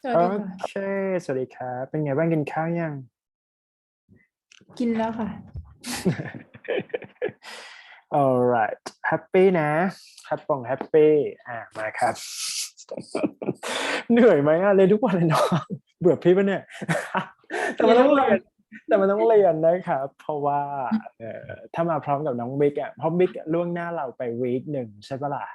สวัส โอ ดีค่ะ เคสวัสดีครับเป็นไงบ้างกินข้าวยัง กินแล้วค่ะ alright happy นะแฮปปี้แฮปปี้มาครับ เหนื่อยไหมเรียนทุกวันเลยเนาะ เบื่อพี่ปะเนี่ย แต่มันต้องเรียนนะครับ เพราะว่าถ้ามาพร้อมกับน้องบิ๊กเพราะบิ๊กล่วงหน้าเราไปวีคหนึ่งใช่ปะล่ะ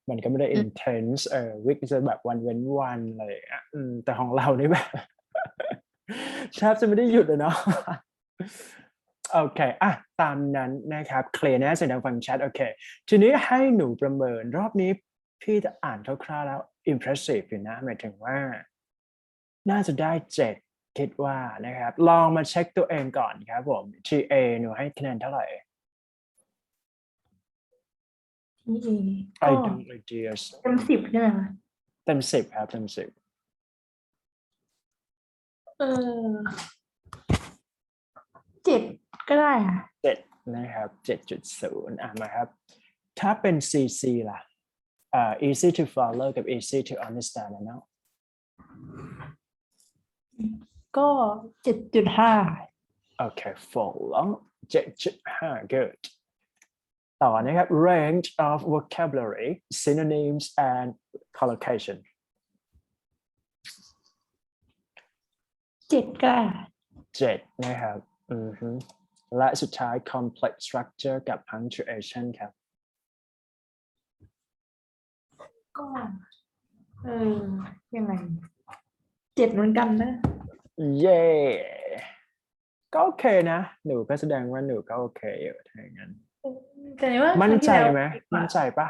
มันก็ไม่ได้ intense วีคจะแบบวันเว้นวันอะไรอย่างเงี้ยแต่ของเรานี่แบบ แทบจะไม่ได้หยุดเลยเนาะ โอเคตามนั้นนะครับเคลียร์นะเสียงดังฟังชัดโอเคทีนี้ให้หนูประเมินรอบนี้พี่จะอ่านคร่าวๆแล้ว impressive อยู่นะหมายถึงว่าน่าจะได้7คิดว่านะครับลองมาเช็คตัวเองก่อนครับผม TA หนูให้คะแนนเท่าไหร่ ทีเอ I ก็ don't ideas เต็ม10ใช่ไหมคะ เต็ม10ครับเต็ม10เออ7ก็ได้ค่ะ 7นะครับ 7.0มาครับถ้าเป็น CC ล่ะeasy to follow กับ easy to understand นะเนาะ ก็7.5โอเค follow 7.5 good ต่อนะครับ range of vocabulary synonyms and collocation 7ก็ได้ค่ะ 7นะครับและสุดท้าย complex structure กับ punctuation ครับ ก็ยังไง7เหมือนกันนะ เย้ก็โอเคนะหนูก็แสดงว่าหนูก็โอเคอยู่ถ้าอย่างนั้น แต่ว่า มั่นใจไหม ครั้งที่แล้ว มั่นใจปะ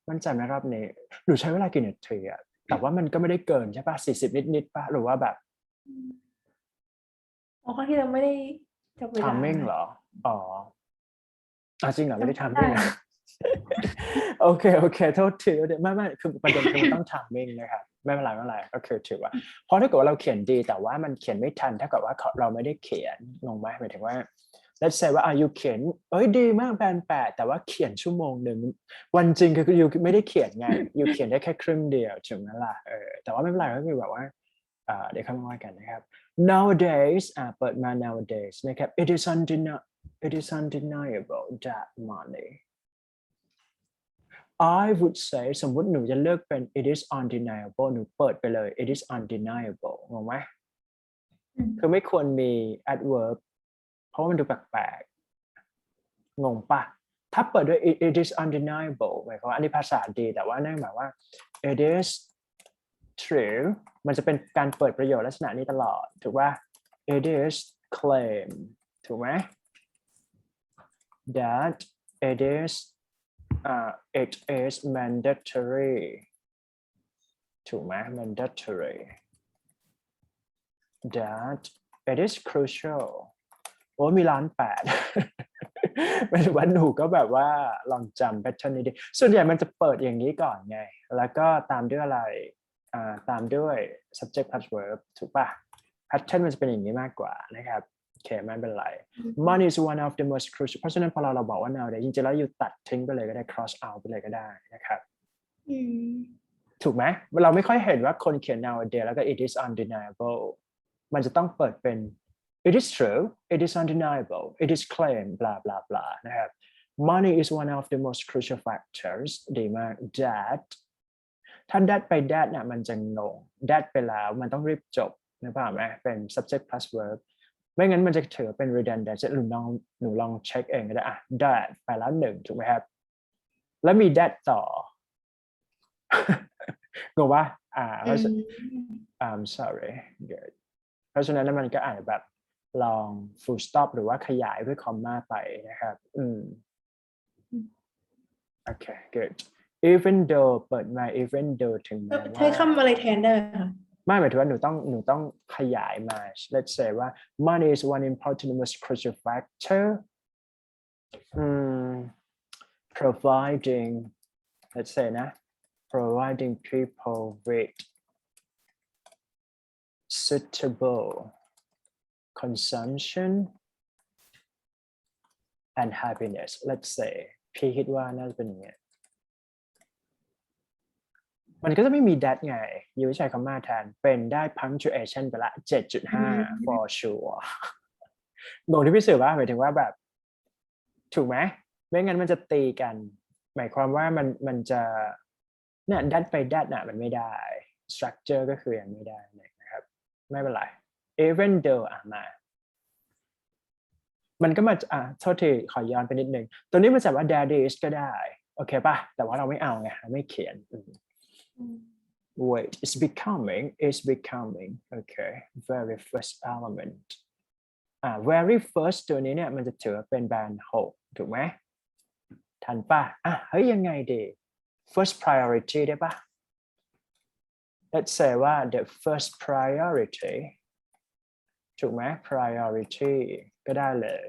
มั่นใจไหมรอบนี้หนูใช้เวลากี่นาทีแต่ว่ามันก็ไม่ได้เกินใช่ปะ40นิดปะหรือว่าแบบ ครั้งที่แล้วไม่ได้จับเวลา timing เหรอจริงเหรอไม่ได้ จำ timing นะ โอเคโทษทีไม่คือประเด็นคือมันต้อง timing นะครับไม่เป็นไรก็คือถือว่าเพราะถ้าเกิดว่าเราเขียนดีแต่ว่ามันเขียนไม่ทันถ้าเกิดว่าเราไม่ได้เขียนงงไหมหมายถึงว่า let's say ว่ายูเขียนดีมากแบน8แต่ว่าเขียนชั่วโมงหนึ่งวันจริงคือยูไม่ได้เขียนไงยูเขียนได้แค่ครึ่งเดียวถึงนั้นล่ะแต่ว่าไม่เป็นไรก็คือแบบว่าเดี๋ยวเข้ามาว่ากันนะครับ nowadays เปิดมา nowadays นะครับ it is undeniable that money I would say สมมุติหนูจะเลือกเป็น it is undeniable หนูเปิดไปเลย it is undeniable งงไหมคือไม่ควรมี adverb เพราะว่ามันดูแปลกๆงงปะถ้าเปิดด้วย it is undeniable หมายความว่าอันนี้ภาษาดีแต่ว่านั่นหมายว่า it is true มันจะเป็นการเปิดประโยชน์ลักษณะนี้ตลอดถูกป่ะ it is claim ถูกไหม that it is mandatory ถูกไหม mandatory that it is crucial โอ้มี1,800,000 ไม่รู้ว่าหนูก็แบบว่าลองจำแพทเทิร์นนี้ดิส่วนใหญ่มันจะเปิดอย่างนี้ก่อนไงแล้วก็ตามด้วยอะไรตามด้วย subject plus verb ถูกป่ะ pattern มันจะเป็นอย่างนี้มากกว่านะครับโอเคไม่เป็นไร money is one of the most crucial เพราะฉะนั้นพอเราบอกว่า nowadays จริงๆแล้วอยู่ตัดทิ้งไปเลยก็ได้ cross out ไปเลยก็ได้นะครับถูกไหมเราไม่ค่อยเห็นว่าคนเขียน nowadays แล้วก็ it is undeniable มันจะต้องเปิดเป็น it is true it is undeniable it is claimed blah blah blah นะครับ money is one of the most crucial factors ดีมาก that ถ้า that ไป that น่ะมันจะงง that ไปแล้วมันต้องรีบจบนะป่ะไหมเป็น subject plus verb ไม่งั้นมันจะถือเป็น redundant หนูลองเช็คเองก็ได้that ไปแล้ว1ถูกไหมครับแล้วมี that ต่องงปะI'm sorry good เพราะฉะนั้นมันก็อาจจะแบบลอง full stop หรือว่าขยายด้วยคอมมาไปนะครับโอเค good even though เปิดมา even though ถึงแม้ว่าใช้คำอะไรแทนได้ไหมคะไม่หมายถึงว่าหนูต้องขยายมา let's say ว่า money is one important most crucial factor providing let's say นะ providing people with suitable consumption and happiness let's say พี่คิดว่าน่าจะเป็นอย่างเงี้ย มันก็จะไม่มี that ไงยูใช้คำว่าแทนเป็นได้ punctuation ไปละ 7.5 for sure งงที่พี่สื่อว่าหมายถึงว่าแบบถูกไหมไม่งั้นมันจะตีกันหมายความว่ามันจะเนี่ย that ไป that น่ะมันไม่ได้ structure ก็คือยังไม่ได้นะครับไม่เป็นไร even though มามันก็มาโทษทีขอย้อนไปนิดนึงตัวนี้มันจะว่า there is ก็ได้โอเคป่ะแต่ว่าเราไม่เอาไงเราไม่เขียนwait it's becoming okay very first element very first ตัวนี้เนี่ยมันจะถือเป็นแบรนด์6ถูกไหมทันป่ะเฮ้ยยังไงดี first priority ได้ป่ะ let's say ว่า the first priority ถูกไหม priority ก็ได้เลย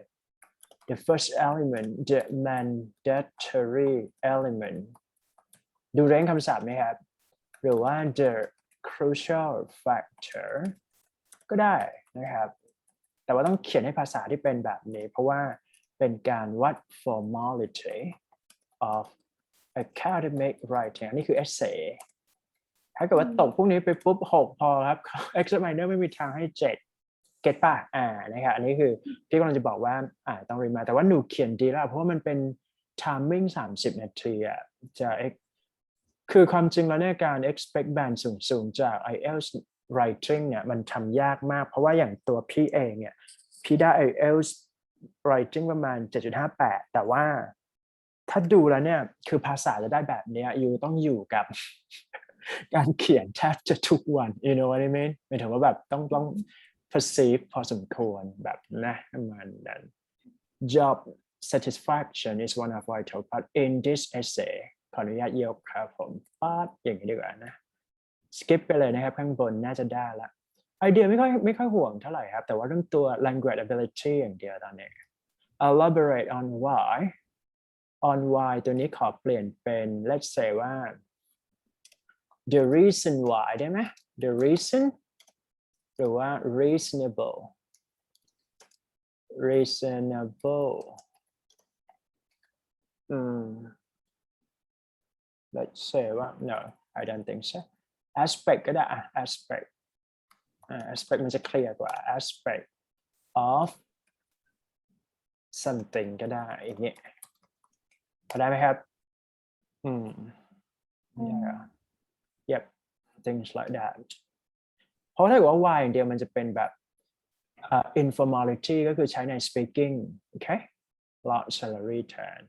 the first element the mandatory element ดูเร้นคำศัพท์ไหมครับหรือว่า the crucial factor ก็ได้นะครับแต่ว่าต้องเขียนให้ภาษาที่เป็นแบบนี้เพราะว่าเป็นการวัด formality of academic writing อันนี้คือ essay ถ้าเกิดว่าตกพวกนี้ไปปุ๊บ6พอครับ examiner ไม่มีทางให้7เก็ตป่ะนะครับอันนี้คือที่กำลังจะบอกว่าต้องเรียนมาแต่ว่าหนูเขียนดีแล้วเพราะว่ามันเป็น timing 30 นาทีจะคือความจริงแล้วเนี่ยการ expect band สูงจาก IELTS writing เนี่ยมันทำยากมากเพราะว่าอย่างตัวพี่เองเนี่ยพี่ได้ IELTS writing ประมาณ 7.58 แต่ว่าถ้าดูแล้วเนี่ยคือภาษาจะได้แบบนี้อยู่ต้องอยู่กับ การเขียนแทบจะทุกวัน you know what I mean หมายถึงว่าแบบต้อง perceive พอสมควรแบบนะประมาณนั้น job satisfaction is one of vital part in this essay ขออนุญาตยกครับผมอย่างนี้ดีกว่านะ skip ไปเลยนะครับข้างบนน่าจะได้ละไอเดียไม่ค่อยห่วงเท่าไหร่ครับแต่ว่าเรื่องตัว language ability อย่างเดียวตอนนี้ elaborate on why ตัวนี้ขอเปลี่ยนเป็น let's say ว่า the reason why ได้ไหม the reason หรือว่า reasonable let's say ว่า no I don't think so aspect ก็ได้aspect มันจะเคลียร์กว่า aspect of something ก็ได้อย่างนี้พอได้ไหมครับyep things like that เพราะถ้าเกิดว่า why อย่างเดียวมันจะเป็นแบบinformality ก็คือใช้ใน speaking โอเค lot salary turn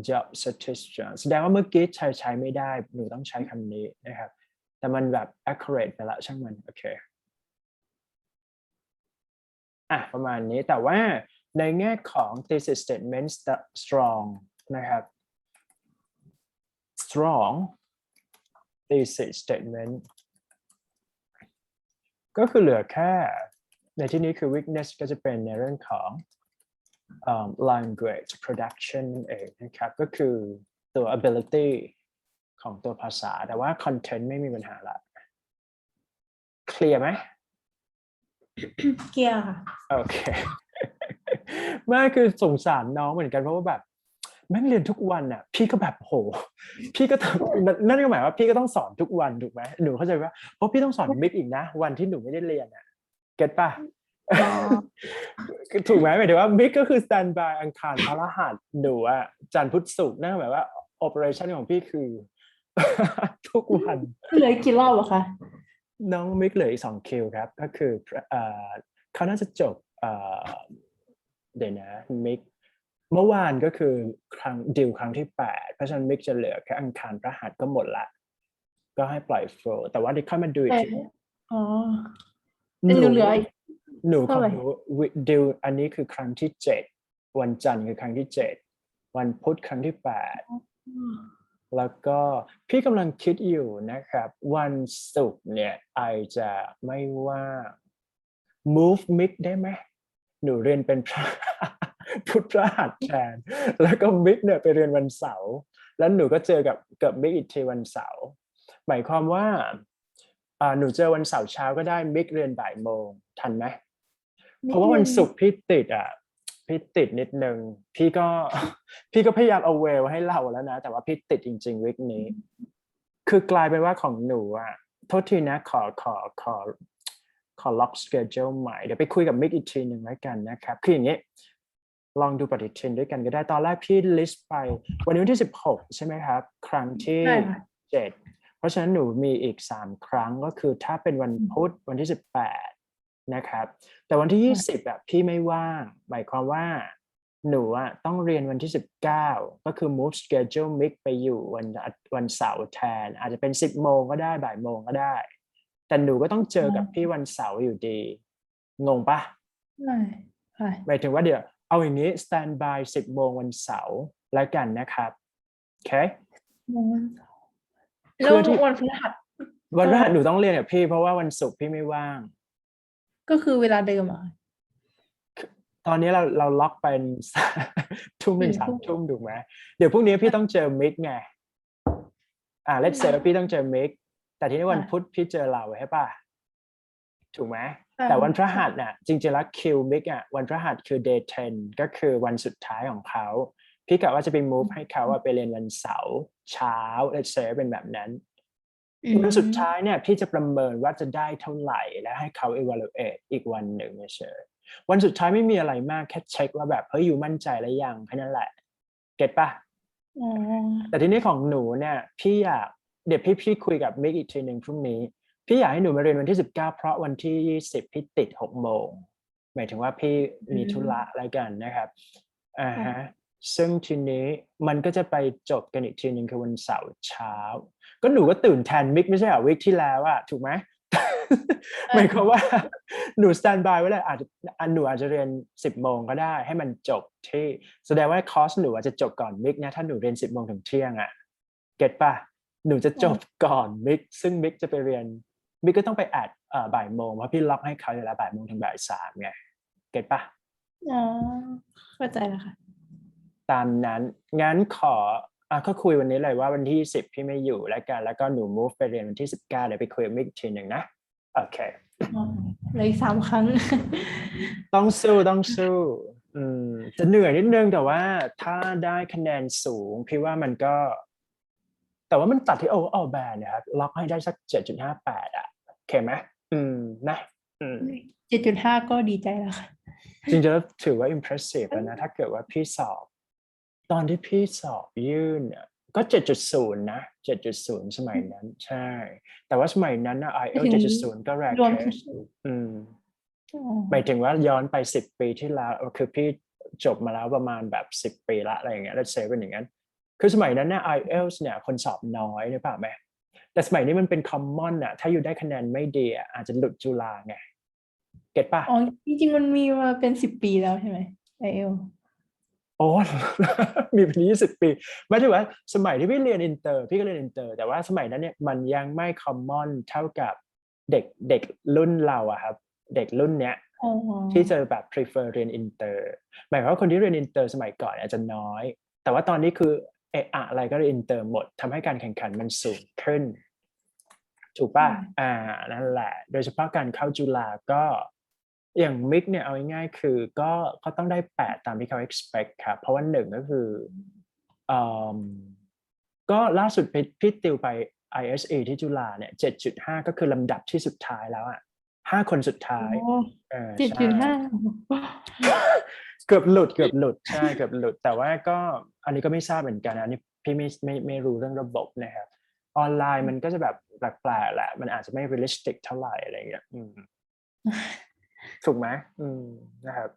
job satisfaction แสดงว่าเมื่อกี้ใช้ไม่ได้หนูต้องใช้คำนี้นะครับแต่มันแบบ accurate ไปละช่างมันโอเคประมาณนี้แต่ว่าในแง่ของ thesis statement strong นะครับ strong thesis statement ก็คือเหลือแค่ในที่นี้คือ weakness ก็จะเป็นในเรื่องของlanguage production นั่นเองนะครับก็คือตัว ability ของตัวภาษาแต่ว่า content ไม่มีปัญหาละเคลียร์ไหมเคลียร์ค่ะ โอเคไม่คือสงสารน้องเหมือนกันเพราะว่าแบบแม่งเรียนทุกวันอ่ะพี่ก็แบบโหพี่ก็นั่นก็หมายว่าพี่ก็ต้องสอนทุกวันถูกไหมหนูเข้าใจว่าเพราะพี่ต้องสอนมิกอีกนะวันที่หนูไม่ได้เรียนอ่ะเก็ตป่ะถูกไหมหมายถึงว่ามิกก็คือ stand by อังคารพฤหัสหนูอ่ะจันทร์พุธศุกร์นั่นหมายว่า operation ของพี่คือ ทุกวันเหลือกี่รอบอะคะน้องมิกเหลืออีก2 คิวครับก็คือเขาน่าจะจบเดี๋ยวนะมิกเมื่อวานก็คือดิวครั้งที่8เพราะฉะนั้นมิกจะเหลือแค่อังคารพฤหัสก็หมดละก็ให้ปล่อยโฟลว์แต่ว่าดิค่อยมาดูอีกทีหนูเหลือหนูของหนูดิวอันนี้คือครั้งที่7วันจันทร์คือครั้งที่7วันพุธครั้งที่8แล้วก็พี่กำลังคิดอยู่นะครับวันศุกร์เนี่ยไอจะไม่ว่า move mix ได้ไหมหนูเรียนเป็นพุธพฤหัสแทนแล้วก็มิกเนี่ยไปเรียนวันเสาร์แล้วหนูก็เจอกับมิกอีกทีวันเสาร์หมายความว่าหนูเจอวันเสาร์เช้าก็ได้มิกเรียนบ่ายโมงทันไหมเพราะว่าวันศุกร์พี่ติดนิดนึงพี่ก็พยายามเอาเวลให้เราแล้วนะแต่ว่าพี่ติดจริงๆวิกนี้ คือกลายเป็นว่าของหนูอ่ะโทษทีนะขอล็อก schedule ใหม่เดี๋ยวไปคุยกับมิกอีกทีหนึ่งแล้วกันนะครับคืออย่างนี้ลองดูปฏิทินด้วยกันก็ได้ตอนแรกพี่ list ไปวันนี้วันที่16ใช่ไหมครับครั้งที่ ใช่ค่ะ 7เพราะฉะนั้นหนูมีอีก3ครั้งก็คือถ้าเป็นวันพุธวันที่18นะครับแต่วันที่20อ่ะพี่ไม่ว่างหมายความว่าหนูอ่ะต้องเรียนวันที่19ก็คือ move schedule mix ไปอยู่วันเสาร์แทนอาจจะเป็น10โมงก็ได้บ่ายโมงก็ได้แต่หนูก็ต้องเจอกับพี่วันเสาร์อยู่ดีงงปะ ใช่ค่ะ หมายถึงว่าเดี๋ยวเอาอย่างนี้ stand by 10โมงวันเสาร์แล้วกันนะครับโอเค แล้ววันพฤหัส วันพฤหัสหนูต้องเรียนกับพี่เพราะว่าวันศุกร์พี่ไม่ว่าง ก็คือเวลาเดิมอ่ะ ตอนนี้เราล็อกเป็น ทุ่มหนึ่ง 1 ทุ่ม 3 ทุ่มถูกไหมเดี๋ยวพรุ่งนี้พี่ต้องเจอมิกไงlet's say ว่าพี่ต้องเจอมิกแต่ทีนี้วันพุธพี่เจอเราใช่ป่ะถูกไหมแต่วันพฤหัสน่ะจริงๆแล้วคิวมิกอ่ะวันพฤหัสคือ day 10ก็คือวันสุดท้ายของเขาพี่กะว่าจะไป move ให้เขาไปเรียนวันเสาร์เช้า let's say เป็นแบบนั้นวันสุดท้ายเนี่ยพี่จะประเมินว่าจะได้เท่าไหร่และให้เขา evaluate อีกวันหนึ่งเฉยวันสุดท้ายไม่มีอะไรมากแค่เช็คว่าแบบเฮ้ยอยู่มั่นใจแล้วยังแค่นั้นแหละเก็ตป่ะแต่ทีนี้ของหนูเนี่ยพี่อยากเดี๋ยวพี่คุยกับมิกอีกทีหนึ่งพรุ่งนี้พี่อยากให้หนูมาเรียนวันที่19เพราะวันที่20พี่ติด6โมงหมายถึงว่าพี่มีธุระอะไรกันนะครับฮะซึ่งทีนี้มันก็จะไปจบกันอีกทีหนึ่งคือวันเสาร์เช้าก็หนูก็ตื่นแทนมิกไม่ใช่เหรอวิกที่แล้วอะถูกไหม หมายความว่าหนูสแตนบายไว้เลยหนูอาจจะเรียน10โมงก็ได้ให้มันจบที่แสดงว่าคอร์สหนูอาจจะจบก่อนมิกนะถ้าหนูเรียน10โมงถึงเที่ยงอ่ะเก็ตป่ะหนูจะจบก่อนมิกซึ่งมิกจะไปเรียนมิกก็ต้องไปอัดบ่ายโมงเพราะพี่ล็อกให้เขาอยู่แล้วบ่ายโมงถึงบ่าย3ไงเก็ตป่ะเข้าใจแล้วค่ะตามนั้นงั้นก็คุยวันนี้เลยว่าวันที่10พี่ไม่อยู่แล้วกันแล้วก็หนู move ไปเรียนวันที่19เดี๋ยวไปคุยกับมิกทีหนึ่งนะโอเคเลย3 ครั้ง ต้องสู้จะเหนื่อยนิดนึงแต่ว่าถ้าได้คะแนนสูงพี่ว่ามันก็แต่ว่ามันตัดที่overall band นะครับล็อกให้ได้สัก 7.58 อ่ะโอเคไหมนะ7.5 ก็ดีใจแล้วค่ะจริงๆแล้วถือว่า impressive แล้วนะถ้าเกิดว่าพี่สอบตอนที่พี่สอบยื่นเนี่ยก็ 7.0 นะ 7.0 สมัยนั้นใช่แต่ว่าสมัยนั้นนะ IELTS 7.0 ก็แรกเคสหมายถึงว่าย้อนไป10ปีที่แล้วคือพี่จบมาแล้วประมาณแบบ10ปีละอะไรอย่างเงี้ย let's say เป็นอย่างนั้นคือสมัยนั้นเนี่ย IELTS เนี่ยคนสอบน้อยนึกภาพไหมแต่สมัยนี้มันเป็น common อ่ะถ้าอยู่ได้คะแนนไม่ดีอาจจะหลุดจุฬาไงเก็ตป่ะอ๋อจริงๆมันมีมาเป็น10 ปีแล้วใช่ไหม IELTS โอ้มีเป็น20 ปีไม่ถึงว่าสมัยที่พี่เรียนอินเตอร์พี่ก็เรียนอินเตอร์แต่ว่าสมัยนั้นเนี่ยมันยังไม่ common เท่ากับเด็กรุ่นเราอะครับเด็กรุ่นเนี้ยที่จะแบบ prefer เรียนอินเตอร์หมายความว่าคนที่เรียนอินเตอร์สมัยก่อนอาจจะน้อยแต่ว่าตอนนี้คืออะไรก็เรียนอินเตอร์หมดทำให้การแข่งขันมันสูงขึ้นถูกป่ะนั่นแหละโดยเฉพาะการเข้าจุฬาก็อย่างมิกเนี่ยเอาง่ายๆคือก็ต้องได้8ตามที่เขา expect ครับเพราะว่า1ก็คือก็ล่าสุดพี่ติวไป ISE ที่จุฬาเนี่ย 7.5 ก็คือลำดับที่สุดท้ายแล้วอ่ะ5 คนสุดท้าย7.5 เกือบหลุดใช่เกือบหลุดแต่ว่าก็อันนี้ก็ไม่ทราบเหมือนกันนะนี่พี่ไม่รู้เรื่องระบบนะครับออนไลน์มันก็จะแบบแปลกๆแหละมันอาจจะไม่ realistic เท่าไหร่อะไรอย่างเงี้ยถูกไหมนะครับ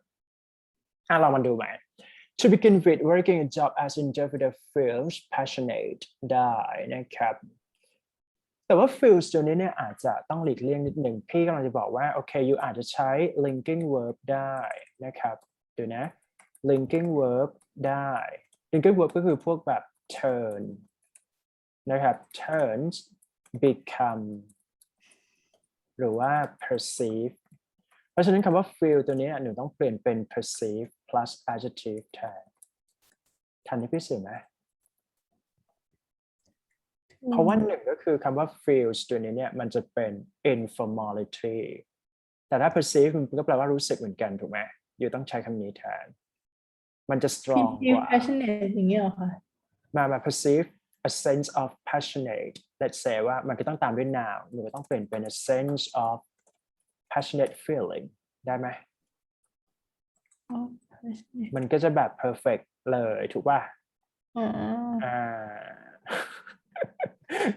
เรามาดูใหม่ To begin with working a job as interpreter feels passionate ได้นะครับแต่ว่า feels ตัวนี้เนี่ยอาจจะต้องหลีกเลี่ยงนิดหนึ่งพี่กำลังจะบอกว่าโอเคอยู่อาจจะใช้ linking verb ได้นะครับดูนะ linking verb ได้ linking verb ก็คือพวกแบบ turn นะครับ turns become หรือว่า perceive เพราะฉะนั้นคำว่า feel ตัวนี้หนูต้องเปลี่ยนเป็น perceive plus adjective แทนทันที่พี่สื่อไหมเพราะว่า1ก็คือคำว่า feels ตัวนี้เนี่ยมันจะเป็น informality แต่ถ้า perceive มันก็แปลว่ารู้สึกเหมือนกันถูกไหมอยู่ต้องใช้คำนี้แทนมันจะ strong กว่า passionate อย่างเงี้ยเหรอคะมา perceive a sense of passionate let's say ว่ามันก็ต้องตามด้วย noun หนูก็ต้องเปลี่ยนเป็น a sense of passionate feeling ได้ไหม อ๋อ มันก็จะแบบ perfect เลยถูกป่ะ อ๋อ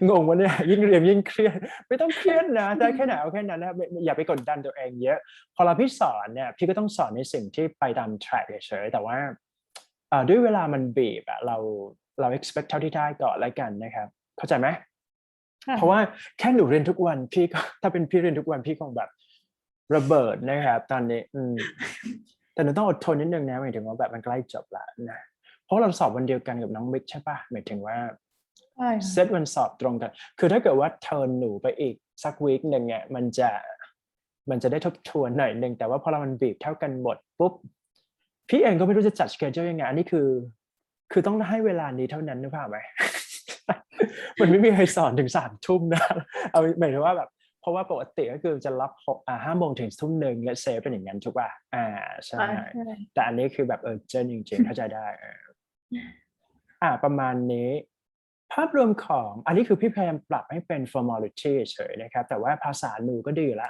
งงวะเนี่ยยิ่งเรียนยิ่งเครียดไม่ต้องเครียดนะได้แค่ไหนเอาแค่นั้นนะอย่าไปกดดันตัวเองเยอะพอเราพี่สอนเนี่ยพี่ก็ต้องสอนในสิ่งที่ไปตาม track เฉยๆแต่ว่าด้วยเวลามันบีบอะเรา expect เท่าที่ได้ก่อนแล้วกันนะครับเข้าใจไหมเพราะว่าแค่หนูเรียนทุกวันพี่ก็ถ้าเป็นพี่เรียนทุกวันพี่คงแบบระเบิดนะครับตอนนี้แต่หนูต้องอดทนนิดนึงนะหมายถึงว่าแบบมันใกล้จบแล้วนะเพราะเราสอบวันเดียวกันกับน้องมิกใช่ปะหมายถึงว่าเซตวันสอบตรงกันคือถ้าเกิดว่าเทิร์นหนูไปอีกสักวีคหนึ่งเนี่ยมันจะได้ทบทวนหน่อยหนึ่งแต่ว่าพอเรามันบีบเท่ากันหมดปุ๊บพี่เองก็ไม่รู้จะจัดสเกจยังไงอันนี้คือต้องให้เวลานี้เท่านั้นหรือเปล่าไหม มันไม่มีใครสอนถึง3 ทุ่มนะเอาหมายถึงว่าแบบเพราะว่าปกติก็คือจะรับ5 โมงถึงทุ่มหนึ่งและเซฟเป็นอย่างนั้นถูกป่ะใช่แต่อันนี้คือแบบเจนจริงๆเข้าใจได้ประมาณนี้ภาพรวมของอันนี้คือพี่พยายามปรับให้เป็น formality เฉยนะครับแต่ว่าภาษาหนูก็ดีละ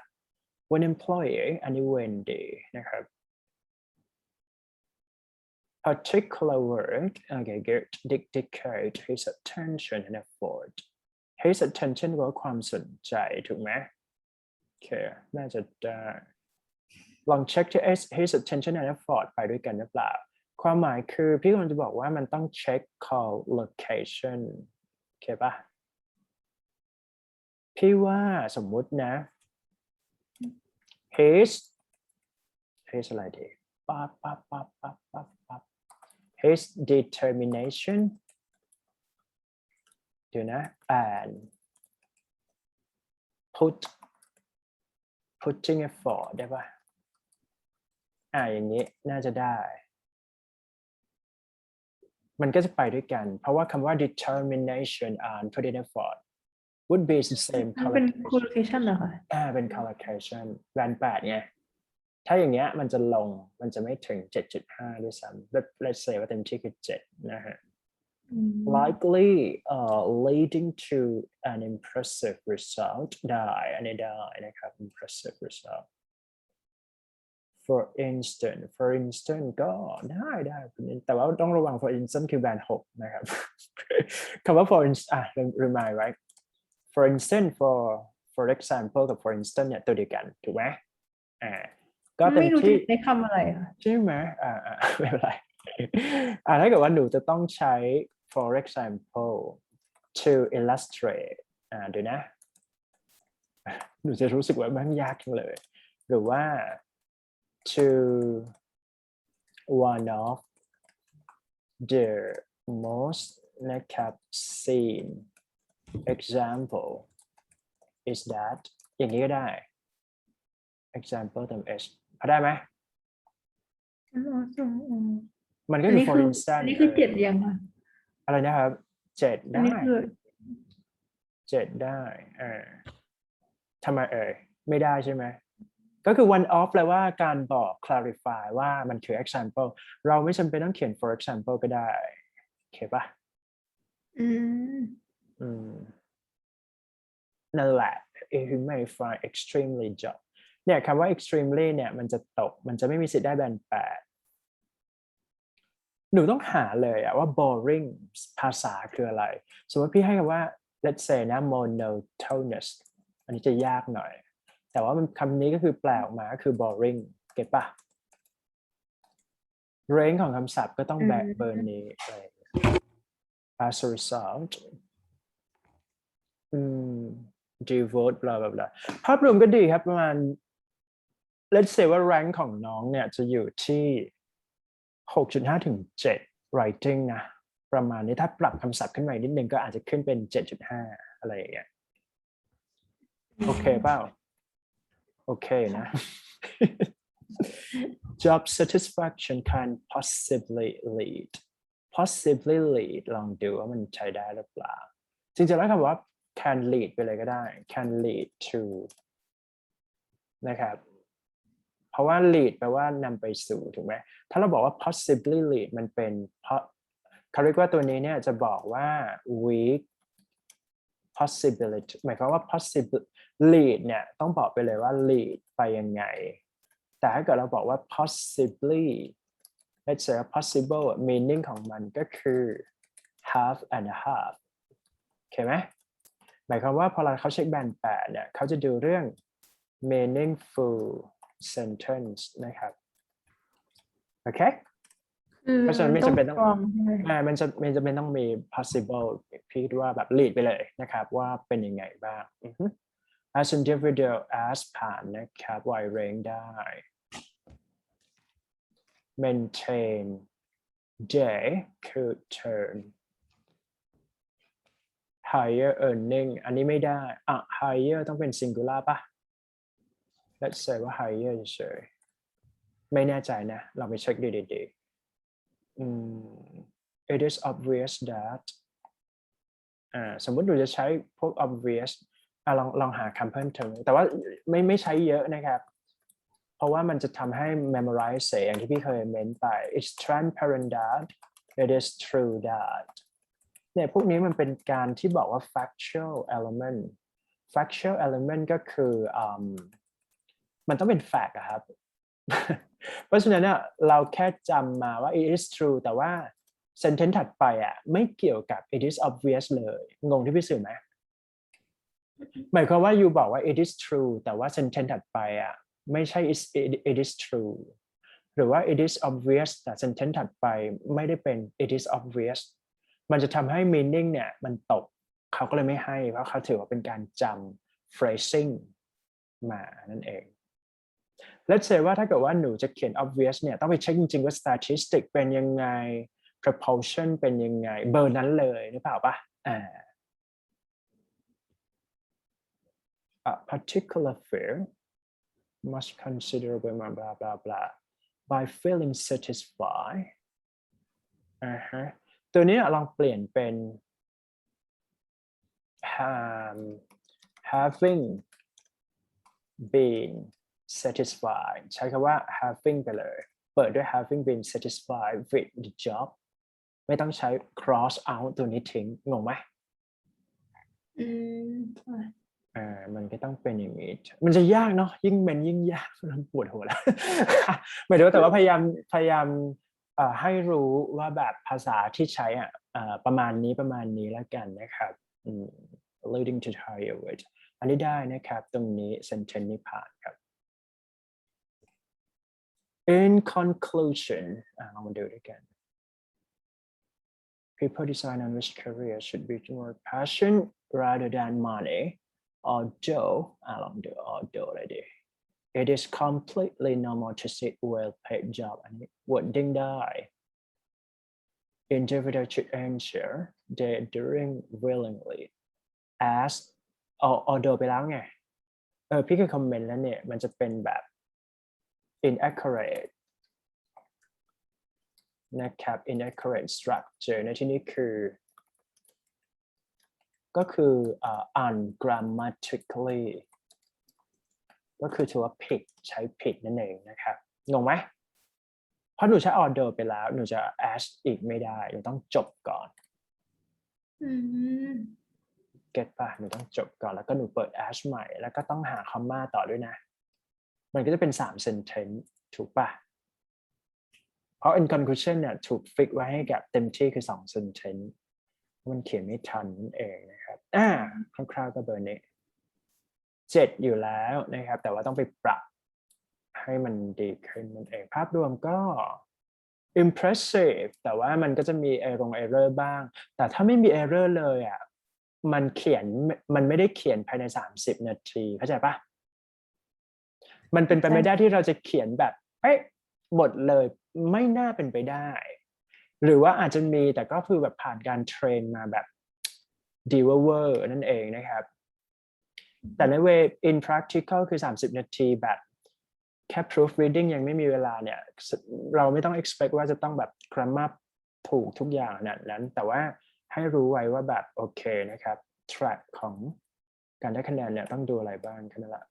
when employee อันนี้ when ดีนะครับ particular word okay dedicate his attention and effort his attention ก็ความสนใจถูกไหมโอเคน่าจะได้ลองเช็คที่ his attention and effort ไปด้วยกันหรือเปล่าความหมายคือพี่กำลังจะบอกว่ามันต้องเช็ค call location โอเคปะพี่ว่าสมมุตินะ his อะไรดีปั๊บ his determination เดี๋ยวนะ and putting effort ได้ปะอย่างนี้น่าจะได้มันก็จะไปด้วยกันเพราะว่าคำว่า determination and putting effort would be the same เป็น collocation เหรอคะเป็น collocation แบน8ไงถ้าอย่างเงี้ยมันจะลงมันจะไม่ถึง 7.5 ด้วยซ้ำ let's say ว่าเต็มที่คือ7นะฮะlikely leading to an impressive result ได้อันนี้ได้นะครับ impressive result for instance ก็ได้แต่ว่าต้องระวัง for instance คือแบน6นะครับ คำว่า for instance remind right for instance for example กับ for instance เนี่ยตัวเดียวกันถูกไหมก็เต็มที่ในคำอะไรคะใช่ไหมไม่เป็นไรถ้าเกิดว่าหนูจะต้องใช้ for example to illustrate ดูนะหนูจะรู้สึกว่ามันยากจังเลยหรือว่า to one of the most นะครับ seen example is that อย่างนี้ก็ได้ example เติม h พอได้ไหมมันก็คือ for instance อันนี้คือ7ยังค่ะอะไรนะครับ7ได้7ได้ทำไมไม่ได้ใช่ไหมก็คือ one off แปลว่าการบอก clarify ว่ามันคือ example เราไม่จำเป็นต้องเขียน for example ก็ได้โอเคปะนั่นแหละ if you may find extremely job เนี่ยคำว่า extremely เนี่ยมันจะตกมันจะไม่มีสิทธิ์ได้แบน8หนูต้องหาเลยว่า boring ภาษาคืออะไรสมมติพี่ให้คำว่า let's say นะ monotonous อันนี้จะยากหน่อยแต่ว่าคำนี้ก็คือแปลออกมาก็คือ boring เก็ตปะ range ของคำศัพท์ก็ต้องแบกเบอร์นี้เลย as a result devote บลาบลาภาพรวมก็ดีครับประมาณ let's say ว่า rank ของน้องเนี่ยจะอยู่ที่ 6.5 ถึง 7 writing นะประมาณนี้ถ้าปรับคำศัพท์ขึ้นมานิดนึงก็อาจจะขึ้นเป็น 7.5 อะไรอย่างเงี้ยโอเคเปล่าโอเคนะ job satisfaction can possibly lead ลองดูว่ามันใช้ได้หรือเปล่าจริงๆแล้วคำว่า can lead ไปเลยก็ได้ can lead to นะครับเพราะว่า lead แปลว่านำไปสู่ถูกไหมถ้าเราบอกว่า possibly lead มันเป็นเพราะเขาเรียกว่าตัวนี้เนี่ยจะบอกว่า weak possibility หมายความว่า possible lead เนี่ยต้องบอกไปเลยว่า lead ไปยังไงแต่ถ้าเกิดเราบอกว่า possibly let's say possible meaning ของมันก็คือ half and half โอเคไหมหมายความว่าพอเขาเช็คแบน8เนี่ยเขาจะดูเรื่อง meaningful sentence นะครับโอเคเพราะฉะนั้นไม่จำเป็นต้องมันจะเป็นต้องมี possible พี่คิดว่าแบบ lead ไปเลยนะครับว่าเป็นยังไงบ้าง as individual as ผ่านนะครับ wide range ได้ maintain day คือ term higher earning อันนี้ไม่ได้higher ต้องเป็น singular ป่ะ let's say ว่า higher เฉยไม่แน่ใจนะเราไปเช็คดูดีit is obvious that สมมติเราจะใช้พวก obvious ลองหาคำเพิ่มเติมแต่ว่าไม่ใช้เยอะนะครับเพราะว่ามันจะทำให้ memorize อย่างที่พี่เคยเม้นไป it's transparent that it is true that เนี่ยพวกนี้มันเป็นการที่บอกว่า factual element ก็คือมันต้องเป็น fact อะครับ เพราะฉะนั้นเนี่ยเราแค่จำมาว่า it is true แต่ว่า sentence ถัดไปไม่เกี่ยวกับ it is obvious เลยงงที่พี่สื่อไหมหมายความว่า you บอกว่า it is true แต่ว่า sentence ถัดไปไม่ใช่ it is true หรือว่า it is obvious แต่ sentence ถัดไปไม่ได้เป็น it is obvious มันจะทำให้ meaning เนี่ยมันตกเขาก็เลยไม่ให้เพราะเขาถือว่าเป็นการจำ phrasing มานั่นเอง let's say ว่าถ้าเกิดว่าหนูจะเขียน obvious เนี่ยต้องไปเช็คจริงๆว่า statistic เป็นยังไง proportion เป็นยังไงเบอร์นั้นเลยหรือเปล่าป่ะa particular field must consider blah blah blah blah by feeling satisfied ตัวนี้ลองเปลี่ยนเป็น having been satisfied ใช้คำว่า having ไปเลยเปิดด้วย having been satisfied with the job ไม่ต้องใช้ cross out ตัวนี้ทิ้งงงไหมมันก็ต้องเป็นอย่างนี้มันจะยากเนาะยิ่งเป็นยิ่งยากปวดหัวแล้วหมายถึงว่าแต่ว่าพยายามให้รู้ว่าแบบภาษาที่ใช้ประมาณนี้แล้วกันนะครับ leading to higher wage อันนี้ได้นะครับตรงนี้ sentence นี้ผ่านครับ in conclusion ลองมาดูด้วยกัน people decide on which career should be more passion rather than money although ลองดู although อะไรดี it is completely normal to seek well-paid job อันนี้ wording ได้ individual should ensure they doing willingly as although ไปแล้วไงพี่เคยคอมเมนต์แล้วเนี่ยมันจะเป็นแบบ inaccurate นะครับ inaccurate structure ในที่นี้ก็คือ ungrammatically ก็คือถือว่าผิดใช้ผิดนั่นเองนะครับงงไหมเพราะหนูใช้ order ไปแล้วหนูจะ as อีกไม่ได้หนูต้องจบก่อนเก็ตป่ะหนูต้องจบก่อนแล้วก็หนูเปิด as ใหม่แล้วก็ต้องหาคอมมาต่อด้วยนะมันก็จะเป็น3 sentence ถูกป่ะเพราะ in conclusion เนี่ยถูกฟิกไว้ให้กับเต็มที่คือ2 sentence มันเขียนไม่ทันนั่นเองนะครับคร่าวๆก็เบอร์นี้7อยู่แล้วนะครับแต่ว่าต้องไปปรับให้มันดีขึ้นนั่นเองภาพรวมก็ impressive แต่ว่ามันก็จะมีerror บ้างแต่ถ้าไม่มี error เลยมันไม่ได้เขียนภายใน30 นาทีเข้าใจปะมันเป็นไปไม่ได้ที่เราจะเขียนแบบหมดเลยไม่น่าเป็นไปได้หรือว่าอาจจะมีแต่ก็คือแบบผ่านการเทรนมาแบบดีเวอร์นั่นเองนะครับแต่ใน way in practical คือ30 นาทีแบบแค่ proofreading ยังไม่มีเวลาเนี่ยเราไม่ต้อง expect ว่าจะต้องแบบ grammar ถูกทุกอย่างนั้นแต่ว่าให้รู้ไว้ว่าแบบโอเคนะครับ track ของการได้คะแนนเนี่ยต้องดูอะไรบ้างแค่นั้นแหละ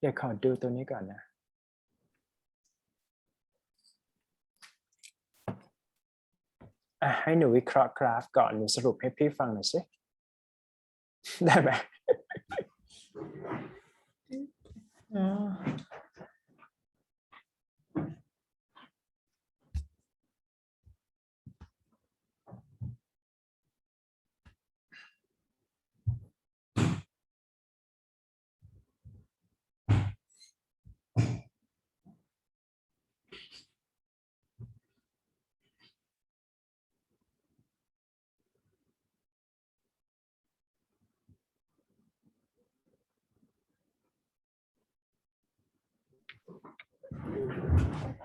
เดี๋ยวขอดูตัวนี้ก่อนนะ ให้หนูวิเคราะห์กราฟก่อนหนูสรุปให้พี่ฟังหน่อยสิได้ไหม อ๋อ